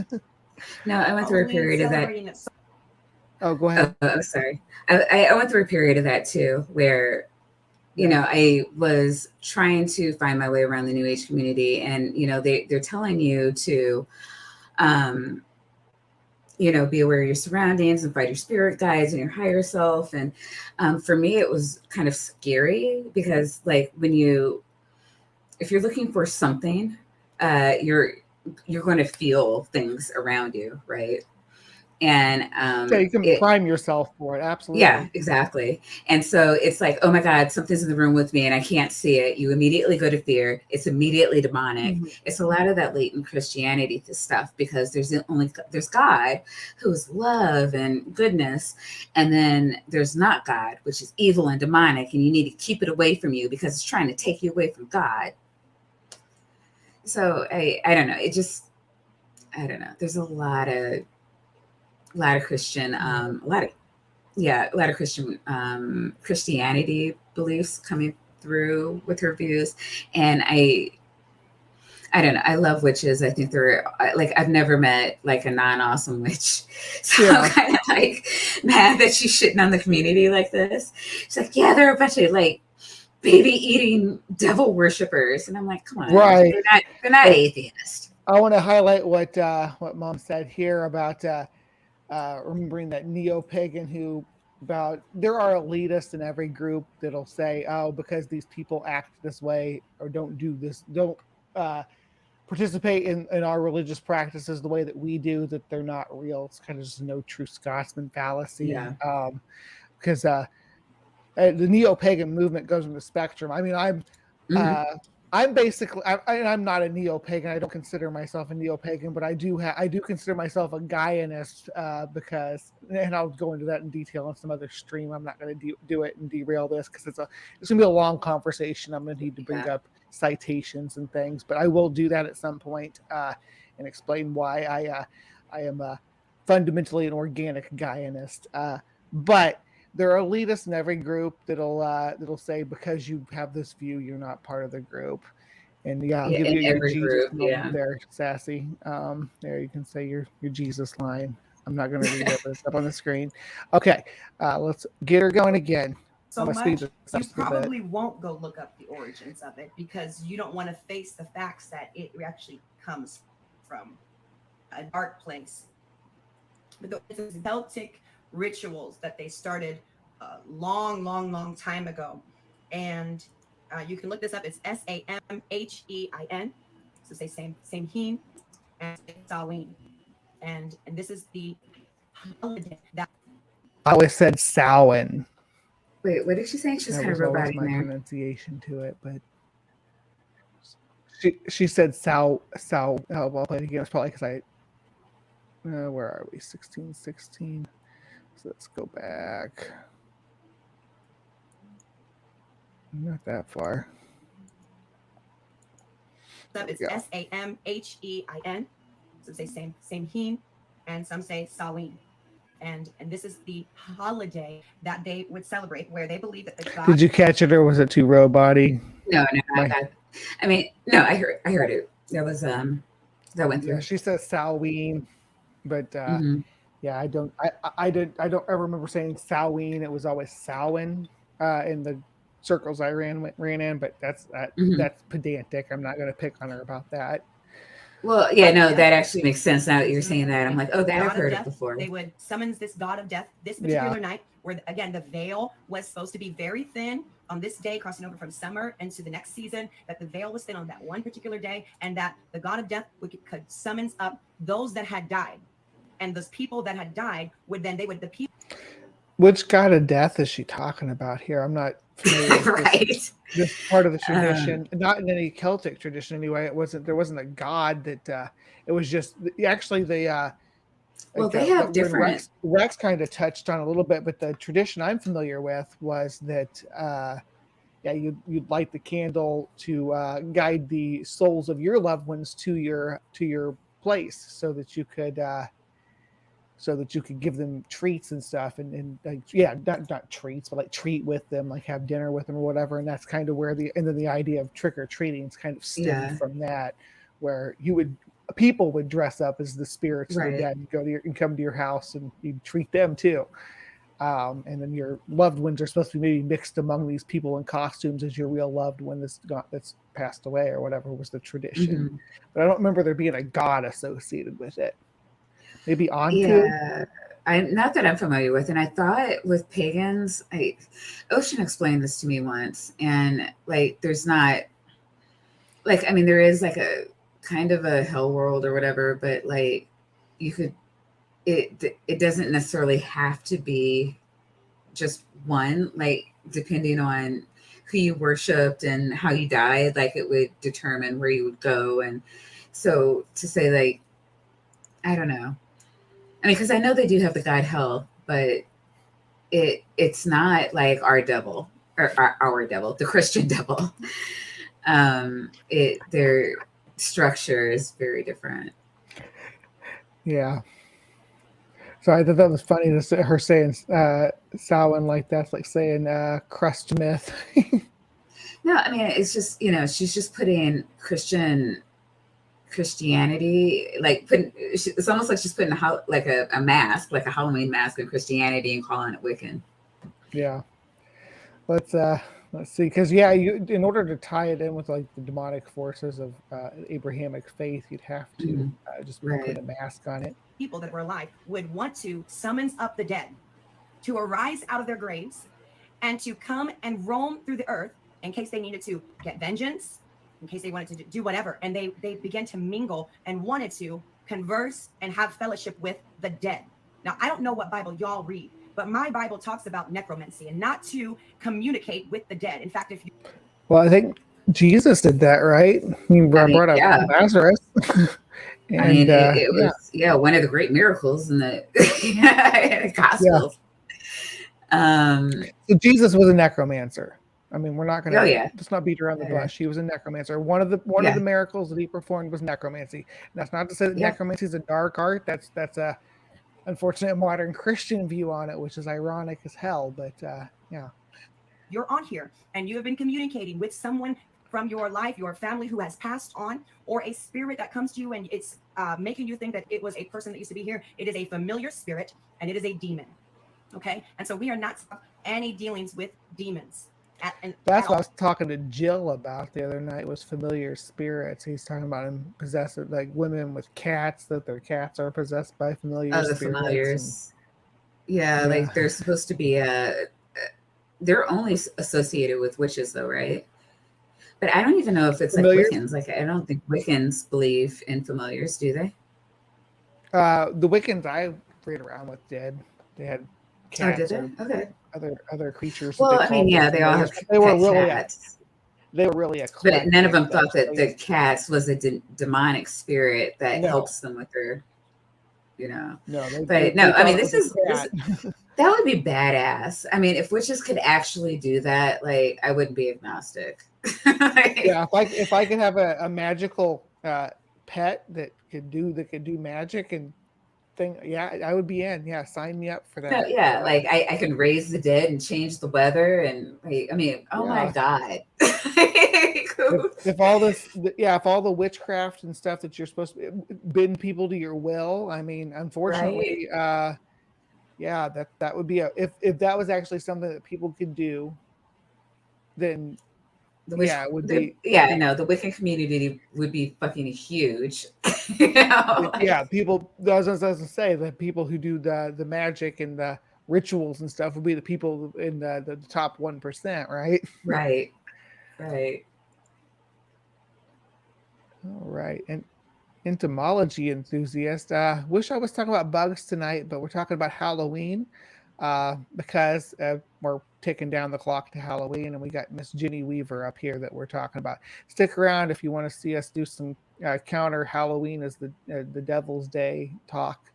No, I went through a period of that. Oh, go ahead. Oh, sorry. I went through a period of that too, where, you know, I was trying to find my way around the New Age community, and, you know, they're telling you to, you know, be aware of your surroundings and find your spirit guides and your higher self. And for me, it was kind of scary because, like, if you're looking for something, you're going to feel things around you, right? And you can prime yourself for it. Absolutely. Yeah, exactly. And so it's like, oh my God, something's in the room with me and I can't see it. You immediately go to fear. It's immediately demonic. It's a lot of that latent Christianity stuff, because there's God, who is love and goodness, and then there's not God, which is evil and demonic, and you need to keep it away from you because it's trying to take you away from God. So I don't know. I don't know. There's a lot of Christian, a lot of Christian Christianity beliefs coming through with her views, and I don't know. I love witches. I think they're like, I've never met like a non-awesome witch, so I'm kind of like mad that she's shitting on the community like this. She's like, yeah, they're a bunch of like baby eating devil worshippers, and I'm like, come on, right? They're not atheists. I want to highlight what Mom said here about remembering that neo-pagan there are elitists in every group that'll say, oh, because these people act this way or don't do this, don't participate in our religious practices the way that we do, that they're not real. It's kind of just no true Scotsman fallacy. Yeah. Because the neo-pagan movement goes in the spectrum. I mean, I'm basically I'm not a neo-pagan. I don't consider myself a neo-pagan, but I do consider myself a Gaianist because, and I'll go into that in detail on some other stream. I'm not going to do it and derail this because it's going to be a long conversation. I'm going to need to bring up citations and things, but I will do that at some point and explain why I am fundamentally an organic Gaianist. But there are elitists in every group that'll say because you have this view, you're not part of the group. And I'll give you your Jesus moment there, Sassy. There you can say your Jesus line. I'm not going to read this up on the screen. Okay, let's get her going again. So much, you probably won't go look up the origins of it because you don't want to face the facts that it actually comes from a dark place. But the Celtic rituals that they started a long time ago, and you can look this up. It's Samhain, so say Samhain and Samhain, and this is the holiday that I always said Samhain. Wait, what did she say? She's kind of robotic my there. Pronunciation to it, but she said I'll play it again. It's probably because I. Where are we? 1616. So let's go back. Not that far. It's Samhain. So say Samhain, and some say Samhain. And this is the holiday that they would celebrate, where they believe that the god. Did you catch it, or was it too robot-y? No. No, I heard it. That was that went through. Yeah, she says Samhain, but yeah, I don't ever remember saying Samhain. It was always Samhain in the circles I ran in, but that's pedantic. I'm not going to pick on her about that. Well, yeah, no, that actually makes sense now that you're saying that. I'm like, oh, that I've heard it before. They would summons this god of death this particular night, where again the veil was supposed to be very thin on this day, crossing over from summer into the next season. That the veil was thin on that one particular day, and that the god of death could summons up those that had died, and those people that had died the people. Which god of death is she talking about here? I'm not familiar with right. This part of the tradition, not in any Celtic tradition anyway. There wasn't a god that. It was just actually the. Well, they have different. Rex kind of touched on a little bit, but the tradition I'm familiar with was that. You'd light the candle to guide the souls of your loved ones to your place, so that you could give them treats and stuff, and like not treats, but like treat with them, like have dinner with them or whatever. And that's kind of where the idea of trick or treating is kind of stemmed from that, where people would dress up as the spirits of the dead and come to your house and you'd treat them too. And then your loved ones are supposed to be maybe mixed among these people in costumes as your real loved one that's passed away or whatever was the tradition. But I don't remember there being a god associated with it. Maybe Anku? Yeah, not that I'm familiar with. And I thought with pagans, Ocean explained this to me once, and like there's not, like, I mean, there is like a kind of a hell world or whatever, but like you could, it doesn't necessarily have to be just one, like depending on who you worshipped and how you died, like it would determine where you would go. And so to say, like, I don't know. I mean, because I know they do have the god hell, but it's not like our devil or our devil, the Christian devil. Their structure is very different. Yeah. So I thought that was funny to her saying Samhain like that's like saying crust myth. No, I mean it's just, she's just putting Christianity, like it's almost like she's putting a mask, like a Halloween mask in Christianity and calling it Wiccan. Yeah. Let's see, because in order to tie it in with like the demonic forces of Abrahamic faith, you'd have to just put a mask on it. People that were alive would want to summons up the dead to arise out of their graves and to come and roam through the earth in case they needed to get vengeance, in case they wanted to do whatever. And they began to mingle and wanted to converse and have fellowship with the dead. Now, I don't know what Bible y'all read, but my Bible talks about necromancy and not to communicate with the dead. In fact, well, I think Jesus did that, right? He brought up yeah. Lazarus. I mean, it yeah. was one of the great miracles in the, in the Gospels. So Jesus was a necromancer. I mean, we're not Oh gonna yeah, let's not beat around the bush. He was a necromancer. One of the miracles that he performed was necromancy. And that's not to say that necromancy is a dark art. That's a unfortunate modern Christian view on it, which is ironic as hell. But yeah, you're on here and you have been communicating with someone from your life, your family who has passed on, or a spirit that comes to you and it's making you think that it was a person that used to be here. It is a familiar spirit and it is a demon. Okay, and so we are not any dealings with demons. That's what I was talking to Jill about the other night, was familiar spirits. He's talking about him possessive, like women with cats, that their cats are possessed by familiar spirits. Familiars. And, like they're supposed to be they're only associated with witches though, right? But I don't even know if it's familiars? Like Wiccans. Like I don't think Wiccans believe in familiars, do they? The Wiccans I read around with did. They had cats. Oh, did they? Okay. Other creatures. Well, I mean, they all have they were really cats. They were really but none of them thought that the cats was a demonic spirit that helps them with their, No, I mean, this that would be badass. I mean, if witches could actually do that, like I wouldn't be agnostic. If I could have a magical pet that could do magic and thing, I would be in. Yeah, sign me up for that. Like I can raise the dead and change the weather, and I mean, oh my god. if all this, if all the witchcraft and stuff that you're supposed to bend people to your will, I mean, unfortunately, that would be if that was actually something that people could do, then it would be. The Wiccan community would be fucking huge. People. I was going to say that people who do the magic and the rituals and stuff would be the people in the top 1%, right? Right. All right, and entomology enthusiast. Wish I was talking about bugs tonight, but we're talking about Halloween because we're ticking down the clock to Halloween, and we got Miss Ginny Weaver up here that we're talking about. Stick around if you want to see us do some counter Halloween as the Devil's Day talk.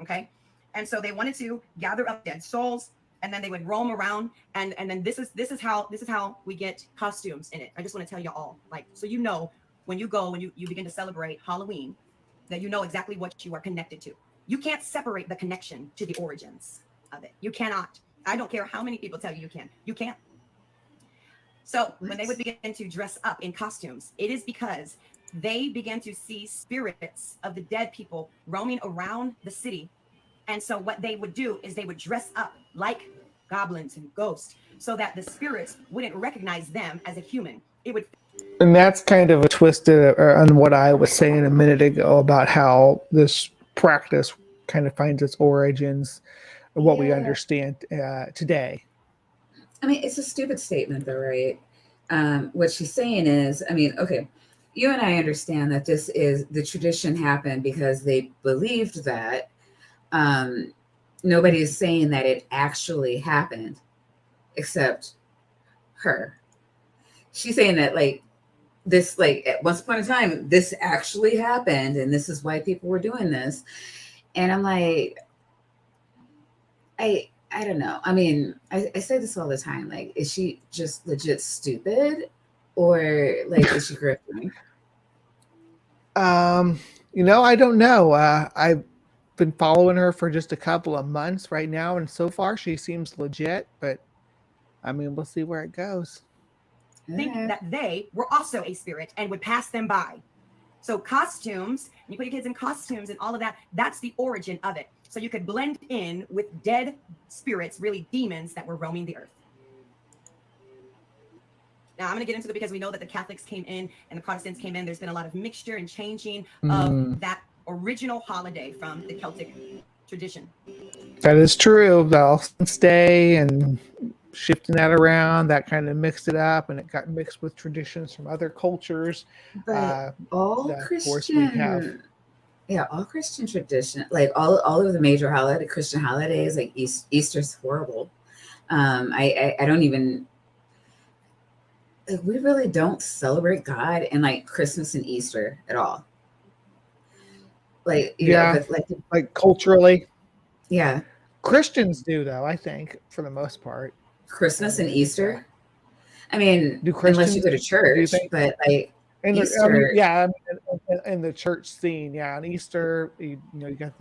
Okay, and so they wanted to gather up dead souls, and then they would roam around, and then this is how we get costumes in it. I just want to tell you all, like, so when you begin to celebrate Halloween, that you know exactly what you are connected to. You can't separate the connection to the origins of it. You cannot. I don't care how many people tell you can. You can't. So when they would begin to dress up in costumes, it is because they began to see spirits of the dead people roaming around the city. And so what they would do is they would dress up like goblins and ghosts so that the spirits wouldn't recognize them as a human. And that's kind of a twisted on what I was saying a minute ago about how this practice kind of finds its origins, what we understand today. I mean, it's a stupid statement though, right? What she's saying is, I mean, okay, you and I understand that the tradition happened because they believed that. Nobody is saying that it actually happened except her. She's saying that like this, like at once upon a time, this actually happened and this is why people were doing this. And I'm like, I don't know. I mean, I say this all the time. Like, is she just legit stupid or like, is she grifting? I don't know. I've been following her for just a couple of months right now, and so far she seems legit, but I mean, we'll see where it goes. Think that they were also a spirit and would pass them by. So costumes, you put your kids in costumes and all of that, that's the origin of it. So you could blend in with dead spirits, really demons that were roaming the earth. Now I'm going to get into it because we know that the Catholics came in and the Protestants came in. There's been a lot of mixture and changing of that original holiday from the Celtic tradition. That is true. The All Saints Day and shifting that around, that kind of mixed it up, and it got mixed with traditions from other cultures. But all Christian, all Christian tradition, like all of the major Christian holidays, like Easter's horrible. I don't even. we really don't celebrate God in like Christmas and Easter at all. Like, you know, but like culturally. Yeah. Christians do, though, I think, for the most part. Christmas and Easter. I mean, do Christians, unless you go to church, but like Easter. In the church scene, yeah. On Easter, you got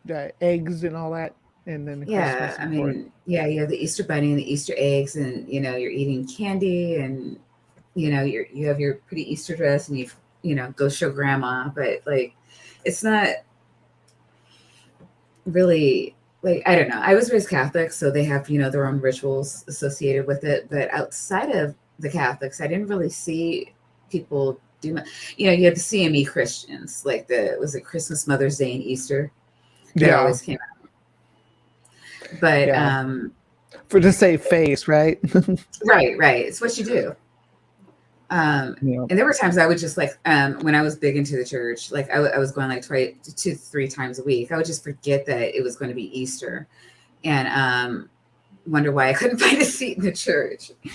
the eggs and all that, and then yeah, Christmas, I mean, yeah, you have the Easter bunny and the Easter eggs, and you know, you're eating candy, and you know, you have your pretty Easter dress, and you know, go show grandma, but like, it's not really. Like, I don't know. I was raised Catholic, so they have, you know, their own rituals associated with it. But outside of the Catholics, I didn't really see people do much. You know, you had the CME Christians, like was it Christmas, Mother's Day, and Easter? That always came out. But for to save face, right? right. It's what you do. And there were times I would just like, when I was big into the church, like I was going like 2 to 3 times a week. I would just forget that it was going to be Easter and wonder why I couldn't find a seat in the church. You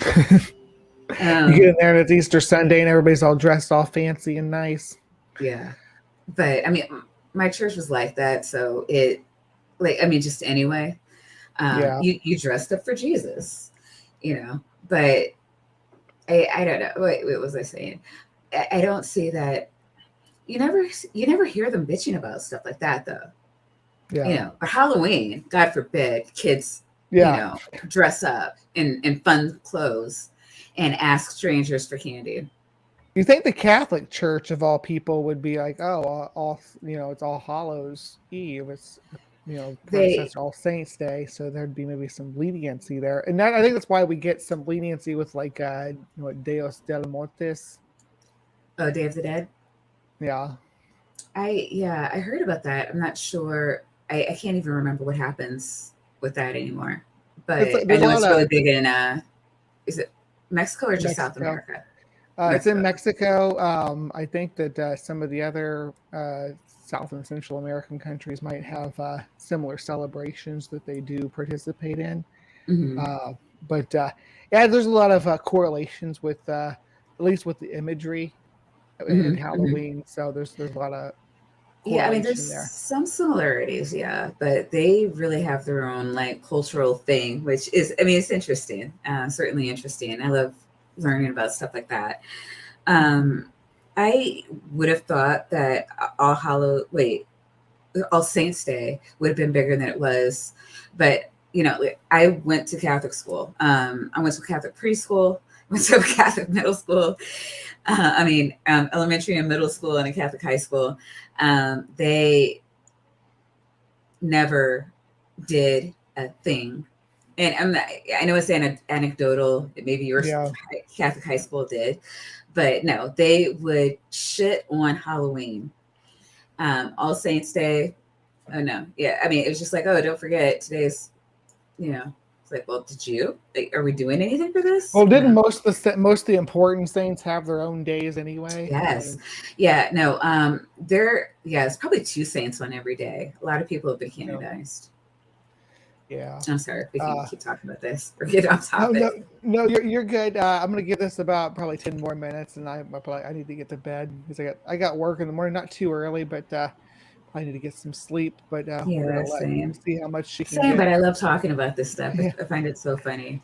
get in there and it's Easter Sunday and everybody's all dressed all fancy and nice. Yeah. But I mean, my church was like that. So just anyway, you dressed up for Jesus, you know, but I don't know. What was I saying? I don't see that. You never hear them bitching about stuff like that, though. Yeah. You know, or Halloween, God forbid, kids, you know, dress up in fun clothes and ask strangers for candy. You think the Catholic Church of all people would be like, oh, it's All Hallows Eve. It's, it's All Saints Day, so there'd be maybe some leniency there, and I think that's why we get some leniency with like Dios de los Muertos. Oh, Day of the Dead. Yeah, I heard about that. I'm not sure. I can't even remember what happens with that anymore. But I know it's really big in is it Mexico or just South America? It's in Mexico. I think that some of the other South and Central American countries might have similar celebrations that they do participate in. Mm-hmm. But there's a lot of correlations with at least with the imagery in Halloween. So there's a lot of I mean, there's some similarities, but they really have their own like cultural thing, which is, I mean, it's interesting, certainly interesting. I love learning about stuff like that. I would have thought that All Saints Day would have been bigger than it was, but you know, I went to Catholic school. I went to Catholic preschool, went to a Catholic middle school. Elementary and middle school and a Catholic high school. They never did a thing. And I know it's anecdotal. Maybe your Catholic high school did, but no, they would shit on Halloween. All Saints Day. Oh no. Yeah. I mean, it was just like, oh, don't forget today's, it's like, well, did you? Like, are we doing anything for this? Well, didn't most of the important saints have their own days anyway? Yes. Yeah. No. It's probably 2 saints on every day. A lot of people have been canonized. Yeah. I'm sorry. We can keep talking about this or get off topic. No, you're good. I'm gonna give this about probably 10 more minutes, and I need to get to bed because I got work in the morning. Not too early, but I need to get some sleep. But we're gonna let you see how much she can get. But I love talking about this stuff. I find it so funny.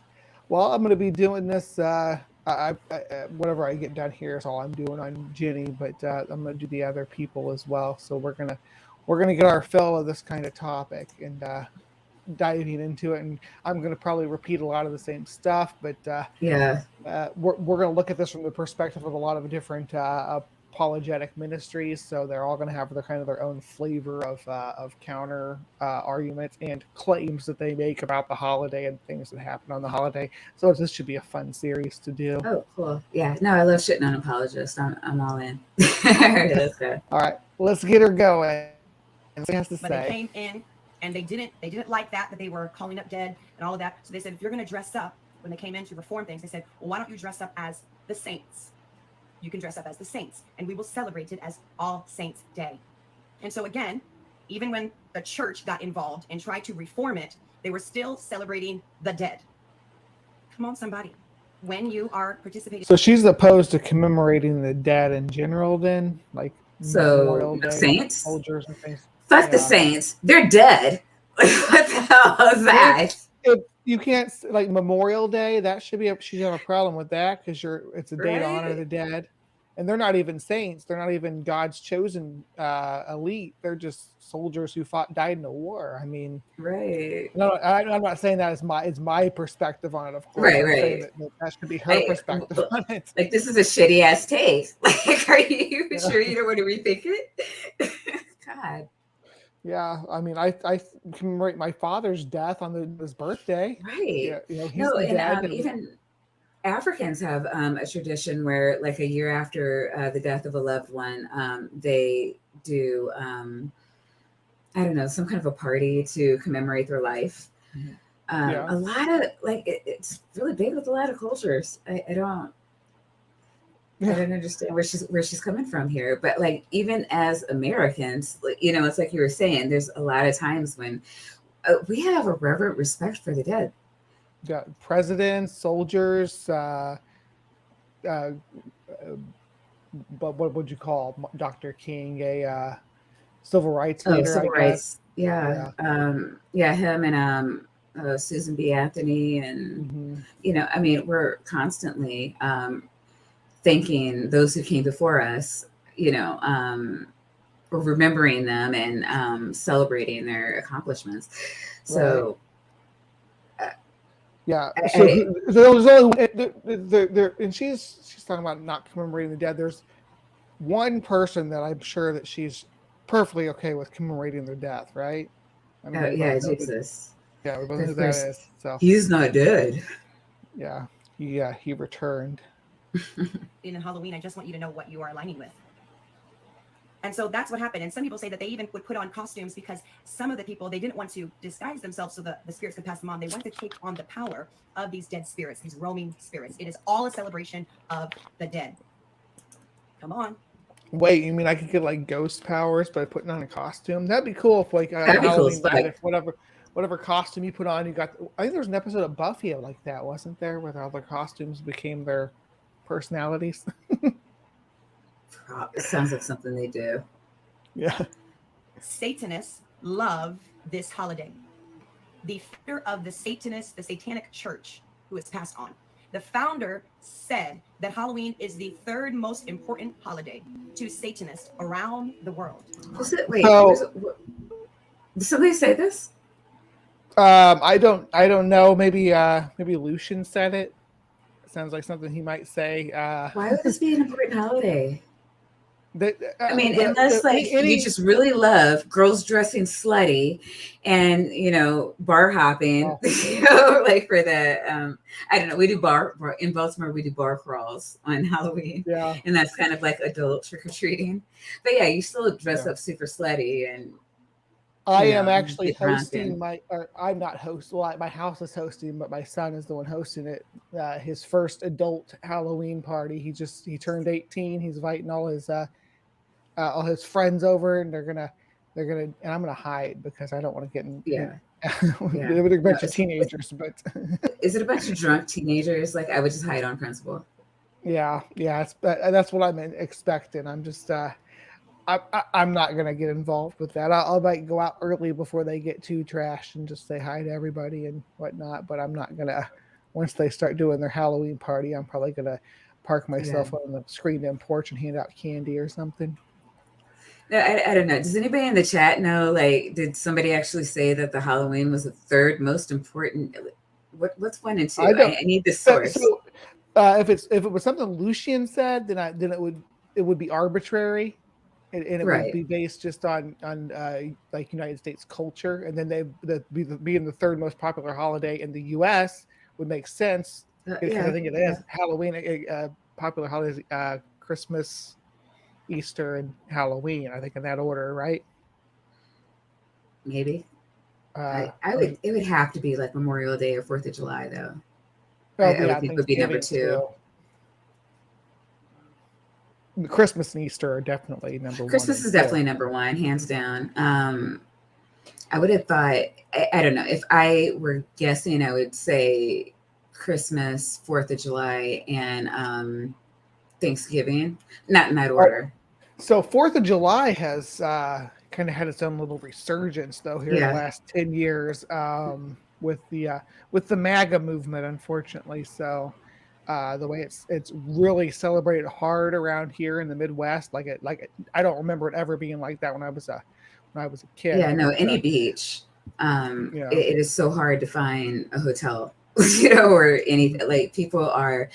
Well, I'm gonna be doing this. Whatever I get done here is all I'm doing on Jenny, but I'm gonna do the other people as well. So we're gonna get our fill of this kind of topic and diving into it, and I'm going to probably repeat a lot of the same stuff, but we're going to look at this from the perspective of a lot of different apologetic ministries, so they're all going to have their own flavor of counter arguments and claims that they make about the holiday and things that happen on the holiday. So this should be a fun series to do. Oh, cool. Yeah, no, I love shitting on apologists. I'm all in. Let's go. All right, let's get her going. They came in and they didn't like that they were calling up dead and all of that. So they said, if you're going to dress up, when they came in to reform things, they said, well, why don't you dress up as the saints? You can dress up as the saints, and we will celebrate it as All Saints Day. And so again, even when the church got involved and tried to reform it, they were still celebrating the dead. Come on, somebody. when you are participating. So she's opposed to commemorating the dead in general, then, like So Memorial no Day, saints. soldiers and things. Fuck the saints. They're dead. What the hell is that? You can't, like, Memorial Day. That should be. She should have a problem with that because it's a day to honor Right? the dead, and they're not even saints. They're not even God's chosen elite. They're just soldiers who died in a war. I mean, Right. no, I'm not saying that is my perspective on it. Of course, I'm saying that should be her perspective on it. Like, this is a shitty ass take. Like, are you sure you don't want to rethink it? God. Yeah, I mean, I commemorate my father's death on his birthday. Right. Yeah, he's No, dead. and even Africans have a tradition where, like, a year after the death of a loved one, they do, I don't know, some kind of a party to commemorate their life. A lot of, like, it's really big with a lot of cultures. I don't understand where she's coming from here. But, like, even as Americans, you know, it's like you were saying, there's a lot of times when we have a reverent respect for the dead. Yeah, presidents, soldiers, but what would you call Dr. King, a civil rights leader? Civil rights. Yeah. Him and Susan B. Anthony, and you know, I mean, we're constantly thanking those who came before us, you know, or remembering them and celebrating their accomplishments. So. Yeah. So there's only and she's talking about not commemorating the dead. There's one person that I'm sure that she's perfectly okay with commemorating their death, right? I mean, Jesus. Yeah, we both know who that is. So he's not dead. Yeah, he returned. In Halloween, I just want you to know what you are aligning with. And so that's what happened. And some people say that they even would put on costumes because some of the people, they didn't want to disguise themselves so the spirits could pass them on. They wanted to take on the power of these dead spirits, these roaming spirits. It is all a celebration of the dead. Come on. Wait, you mean I could get, like, ghost powers by putting on a costume? That'd be cool if, like, Halloween night, if whatever costume you put on, you got. I think there was an episode of Buffy like that, wasn't there, where all their costumes became their personalities. It sounds like something they do. Yeah. Satanists love this holiday. The founder of the Satanic Church, who is passed on, the founder said that Halloween is the third most important holiday to Satanists around the world. Wait, did somebody say this? I don't know. Maybe Lucian said it. Sounds like something he might say. Why would this be an important holiday? I mean, unless you just really love girls dressing slutty and, you know, bar hopping, you know, like for the, I don't know, we do in Baltimore, we do bar crawls on Halloween. Yeah. And that's kind of like adult trick-or-treating. But yeah, you still dress up super slutty. And I am actually hosting I'm not hosting. Well, my house is hosting, but my son is the one hosting it. His first adult Halloween party. He turned 18. He's inviting all his friends over, and they're gonna, and I'm gonna hide because I don't want to get in. With a bunch of teenagers, but is it a bunch of drunk teenagers? Like, I would just hide on principle. Yeah, that's what I'm expecting. I'm just I'm not gonna get involved with that. I might go out early before they get too trashed and just say hi to everybody and whatnot. But I'm not gonna. Once they start doing their Halloween party, I'm probably gonna park myself on the screened-in porch and hand out candy or something. No, I don't know. Does anybody in the chat know? Like, did somebody actually say that the Halloween was the third most important? What's 1 and 2? I need the source. So, if it was something Lucian said, then it would be arbitrary. And it would be based just on like United States culture, and then being the third most popular holiday in the U.S. would make sense because I think it is Halloween. Popular holidays, Christmas, Easter, and Halloween. I think in that order, right? Maybe. It would have to be like Memorial Day or 4th of July, though. I would think would be number 2. Christmas and Easter are definitely number 1. Christmas is definitely number 1, hands down. I would have thought, I don't know, if I were guessing, I would say Christmas, 4th of July, and Thanksgiving. Not in that order. So 4th of July has kind of had its own little resurgence, though, here in the last 10 years with the MAGA movement, unfortunately. So the way it's really celebrated hard around here in the Midwest, I don't remember it ever being like that when I was a kid. Yeah, no, any beach. It is so hard to find a hotel, or anything. Like, people are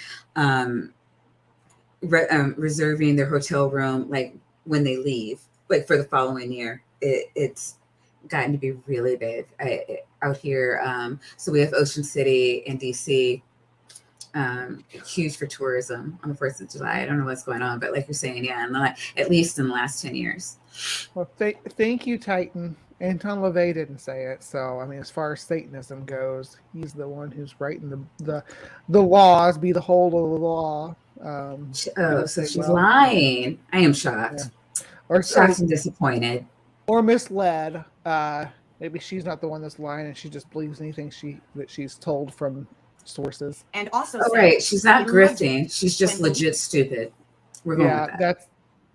reserving their hotel room like when they leave, like for the following year. It's gotten to be really big out here. So we have Ocean City and DC, huge for tourism on the 4th of July. I don't know what's going on, but like you're saying, at least in the last 10 years. Well, thank you, Titan. Anton LaVey didn't say it, so I mean, as far as Satanism goes, he's the one who's writing the laws. Be the whole of the law. So she's lying. I am shocked. Yeah. Or shocked and disappointed. Or misled. Maybe she's not the one that's lying, and she just believes anything that she's told from sources. And also, right, she's not grifting. She's just legit stupid. We're going with that.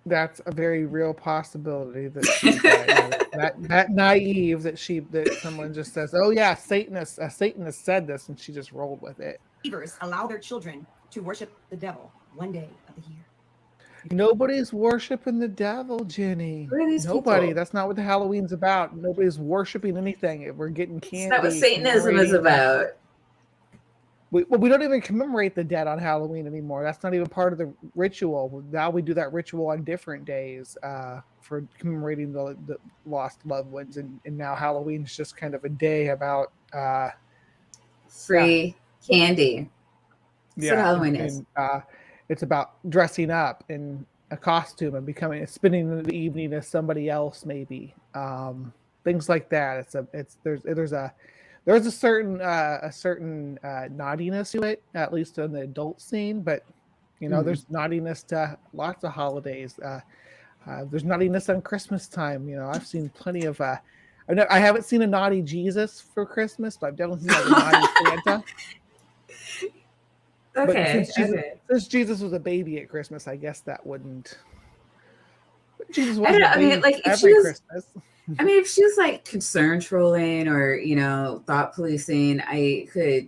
That's a very real possibility that she's that naive that someone just says, "Oh yeah, Satanist said this," and she just rolled with it. Believers allow their children to worship the devil one day of the year. Nobody's worshiping the devil, Jenny. Nobody. That's not what the Halloween's about. Nobody's worshiping anything. We're getting candy. That's not what Satanism is about. We don't even commemorate the dead on Halloween anymore. That's not even part of the ritual. Now we do that ritual on different days for commemorating the lost loved ones. And now Halloween's just kind of a day about free candy. That's what Halloween is. It's about dressing up in a costume and spending the evening as somebody else, maybe. Things like that. There's a certain naughtiness to it, at least in the adult scene, but there's naughtiness to lots of holidays. There's naughtiness on Christmas time. I've seen plenty of I haven't seen a naughty Jesus for Christmas, but I've definitely seen a naughty Santa. Okay. Since Jesus was a baby at Christmas, I guess that wouldn't. But Jesus wasn't a baby every Christmas. I mean, if she was like concern trolling or, thought policing, I could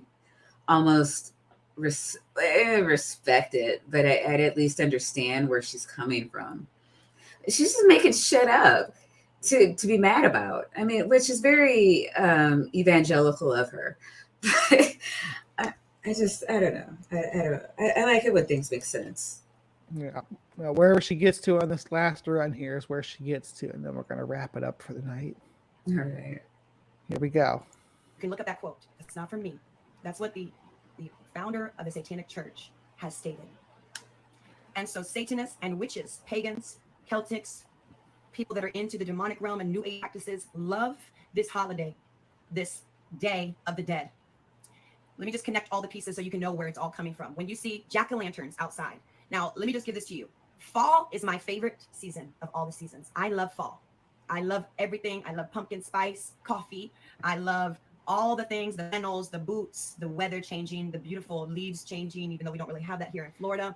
almost respect it, but I'd at least understand where she's coming from. She's just making shit up to be mad about. I mean, which is very evangelical of her. I don't know. I like it when things make sense. Yeah. Well, wherever she gets to on this last run here is where she gets to, and then we're going to wrap it up for the night. All right. Here we go. You can look at that quote. It's not from me. That's what the founder of the Satanic Church has stated. And so Satanists and witches, pagans, Celtics, people that are into the demonic realm and New Age practices love this holiday, this Day of the Dead. Let me just connect all the pieces so you can know where it's all coming from. When you see jack-o'-lanterns outside. Now, let me just give this to you. Fall is my favorite season of all the seasons. I love fall. I love everything. I love pumpkin spice, coffee. I love all the things, the flannels, the boots, the weather changing, the beautiful leaves changing, even though we don't really have that here in Florida.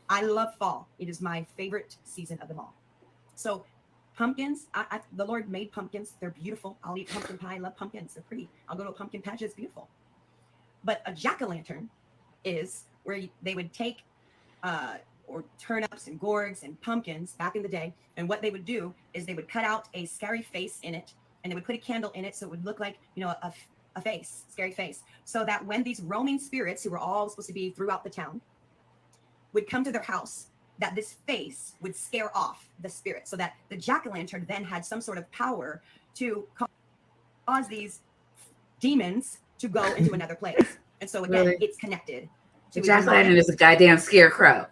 I love fall. It is my favorite season of them all. So pumpkins, the Lord made pumpkins. They're beautiful. I'll eat pumpkin pie. I love pumpkins. They're pretty. I'll go to a pumpkin patch. It's beautiful. But a jack-o'-lantern is where they would take or turnips and gourds and pumpkins back in the day. And what they would do is they would cut out a scary face in it, and they would put a candle in it so it would look like, a face, scary face. So that when these roaming spirits, who were all supposed to be throughout the town, would come to their house, that this face would scare off the spirit. So that the jack-o'-lantern then had some sort of power to cause these demons to go into another place. And so again, really? It's connected. The jack-o'-lantern is a goddamn scarecrow.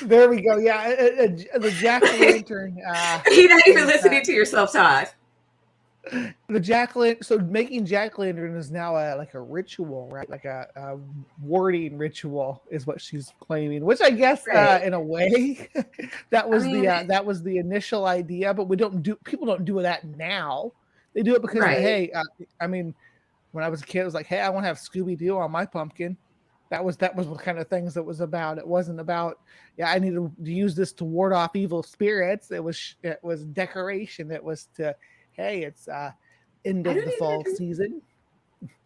There we go. Yeah, the jack-o'-lantern. You're not even listening to yourself talk. The jack-o'-lantern. So making jack-o'-lantern is now like a ritual, right? Like a warding ritual is what she's claiming. Which I guess, right. In a way, that was the initial idea. But people don't do that now. They do it because, right. Hey, when I was a kid, it was like, hey, I want to have Scooby-Doo on my pumpkin. That was what kind of things it was about. It wasn't about, yeah, I need to use this to ward off evil spirits. It was decoration. It was to, hey, it's end I of don't the fall even. season.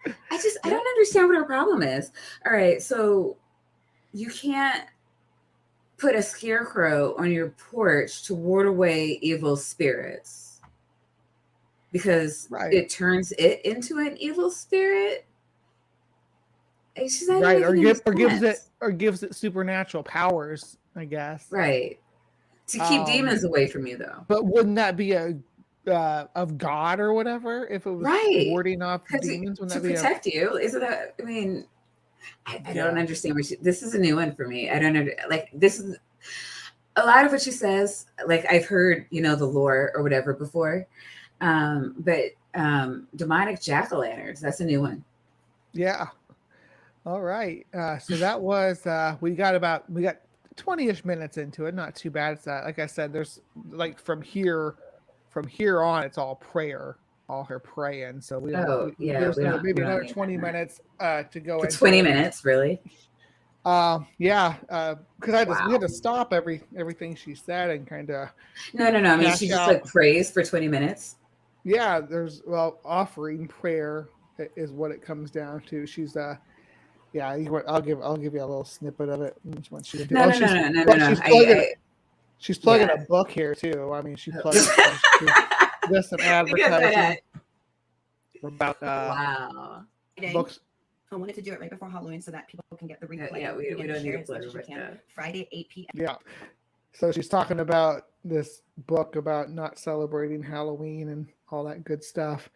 I don't understand what our problem is. All right, so you can't put a scarecrow on your porch to ward away evil spirits because Right. it turns it into an evil spirit. It's just not Right, or gives it supernatural powers, I guess. Right. To keep demons away from you, though. But wouldn't that be a of God or whatever if it was warding off demons? Wouldn't to that be protect you? Isn't that? I mean, I don't understand what this is a new one for me. I don't know. Like this is a lot of what she says. Like I've heard, the lore or whatever before, but demonic jack-o'-lanterns. That's a new one. Yeah. All right. So that was we got 20-ish minutes into it. Not too bad. It's like I said, there's like from here on, it's all prayer, all her praying. So there's maybe another 20 minutes to go. 20 minutes, really? Yeah. Because we had to stop everything she said and kind of. No. I mean, she just like prays for 20 minutes. Yeah. Offering prayer is what it comes down to. She's yeah, I'll give you a little snippet of it. She's plugging a book here too. I mean, she plugged there's some advertising about books. I wanted to do it right before Halloween so that people can get the replay. Yeah, we don't need to plug it right now. Friday at 8 p.m. Yeah. So she's talking about this book about not celebrating Halloween and all that good stuff.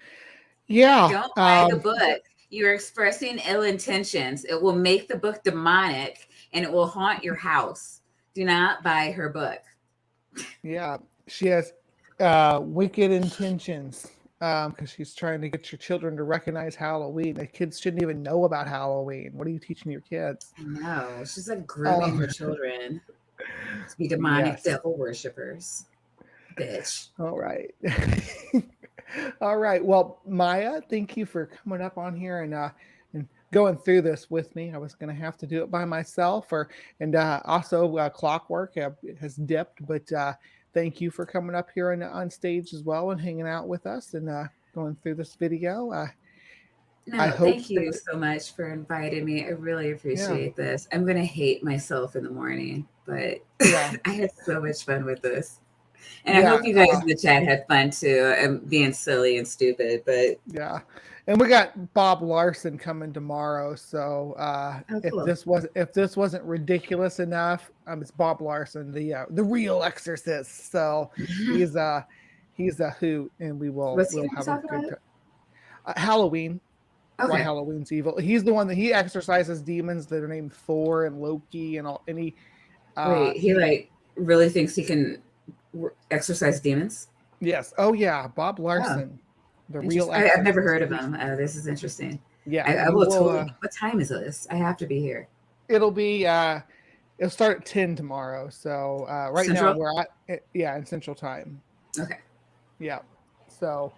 Yeah. Don't buy the book. You're expressing ill intentions. It will make the book demonic and it will haunt your house. Do not buy her book. Yeah, she has wicked intentions because she's trying to get your children to recognize Halloween. The kids shouldn't even know about Halloween. What are you teaching your kids? No, she's like grooming her children to be demonic devil worshippers. Bitch. All right. All right. Well, Maya, thank you for coming up on here and going through this with me. I was going to have to do it by myself, and also Clockwork has dipped, but thank you for coming up here on stage as well and hanging out with us and going through this video. Thank you so much for inviting me. I really appreciate this. I'm going to hate myself in the morning, but I had so much fun with this. And I hope you guys in the chat had fun too. I'm being silly and stupid, but yeah. And we got Bob Larson coming tomorrow. So if this wasn't ridiculous enough, it's Bob Larson, the real exorcist. So he's a hoot, and we'll have a good time. Halloween. Okay. Why Halloween's evil? He's the one that he exorcises demons that are named Thor and Loki and all. And he like really thinks he can exorcise demons? Yes. Oh yeah, Bob Larson, the real. I've never heard of him. This is interesting. Yeah, I will totally. What time is this? I have to be here. It'll be. It'll start at 10 tomorrow. So right Central? Now we're at in Central Time. Okay. Yeah. So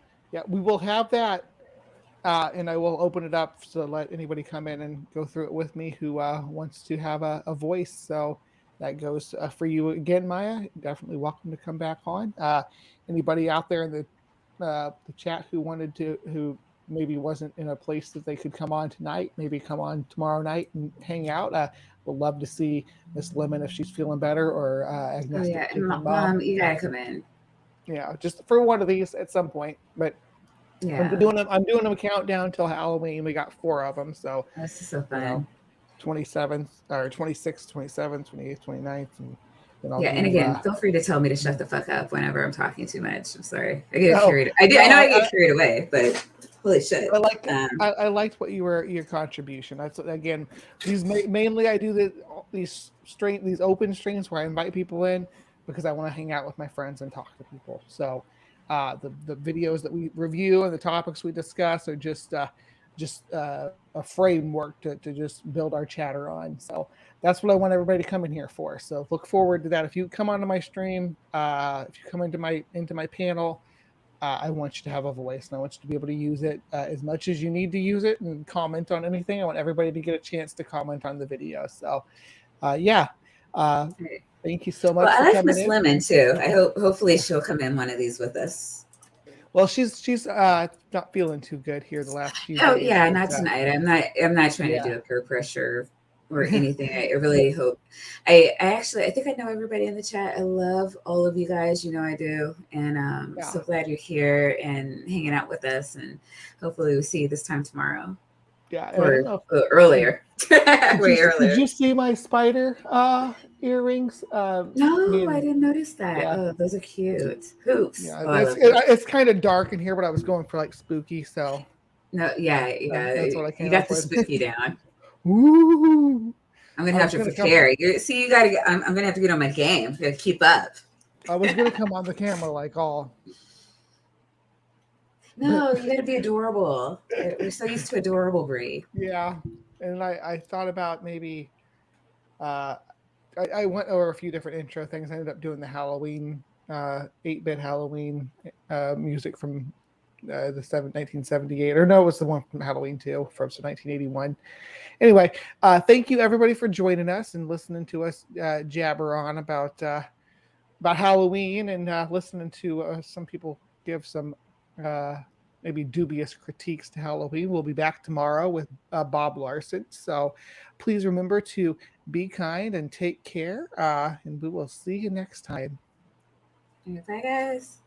we will have that, and I will open it up to let anybody come in and go through it with me who wants to have a voice. So. That goes for you again, Maya. Definitely welcome to come back on. Anybody out there in the chat who maybe wasn't in a place that they could come on tonight, maybe come on tomorrow night and hang out. We'll love to see Miss Lemon if she's feeling better or Agnes. Mom, you gotta come in. Yeah, just for one of these at some point. But I'm doing them a countdown until Halloween. We got 4 of them, so this is so fun. 27th or 26th, 27th, 28th, 29th. And again, feel free to tell me to shut the fuck up whenever I'm talking too much. I'm sorry. I get carried. I know I get carried away, but holy shit. I liked what your contribution. That's again, these mainly I do these open streams where I invite people in because I want to hang out with my friends and talk to people. So the videos that we review and the topics we discuss are just a framework to just build our chatter on. So that's what I want everybody to come in here for. So look forward to that. If you come onto my stream, if you come into my panel, I want you to have a voice, and I want you to be able to use it as much as you need to use it and comment on anything. I want everybody to get a chance to comment on the video. So, yeah. Thank you so much Well, I for like coming Miss in. Lemon too. Hopefully she'll come in one of these with us. Well, she's not feeling too good here the last few Oh days. yeah, but, not tonight. I'm not trying to yeah. do a peer pressure or anything. I really hope. I think I know everybody in the chat. I love all of you guys. You know I do, and so glad you're here and hanging out with us. And hopefully we'll see you this time tomorrow. Yeah, and Or I don't know earlier. Way earlier. Did you see my spider earrings? No, I didn't notice that. Yeah. Oh, those are cute. Hoops. Yeah, Oh, it's kind of dark in here, but I was going for like spooky, so no, yeah. That's what I came You got up the with. spooky down. Ooh. I'm gonna have to prepare. See, you gotta. I'm gonna have to get on my game. Gotta keep up. I was gonna come on the camera like all. No, you gotta be adorable. We're so used to adorable, Brie. Yeah, and I thought about maybe. I went over a few different intro things. I ended up doing the Halloween, 8-bit Halloween music from the 1978, or no, it was the one from Halloween 2 from 1981. Anyway, thank you everybody for joining us and listening to us jabber on about Halloween and listening to some people give some maybe dubious critiques to Halloween. We'll be back tomorrow with Bob Larson. So please remember to be kind and take care. And we will see you next time. Bye, guys.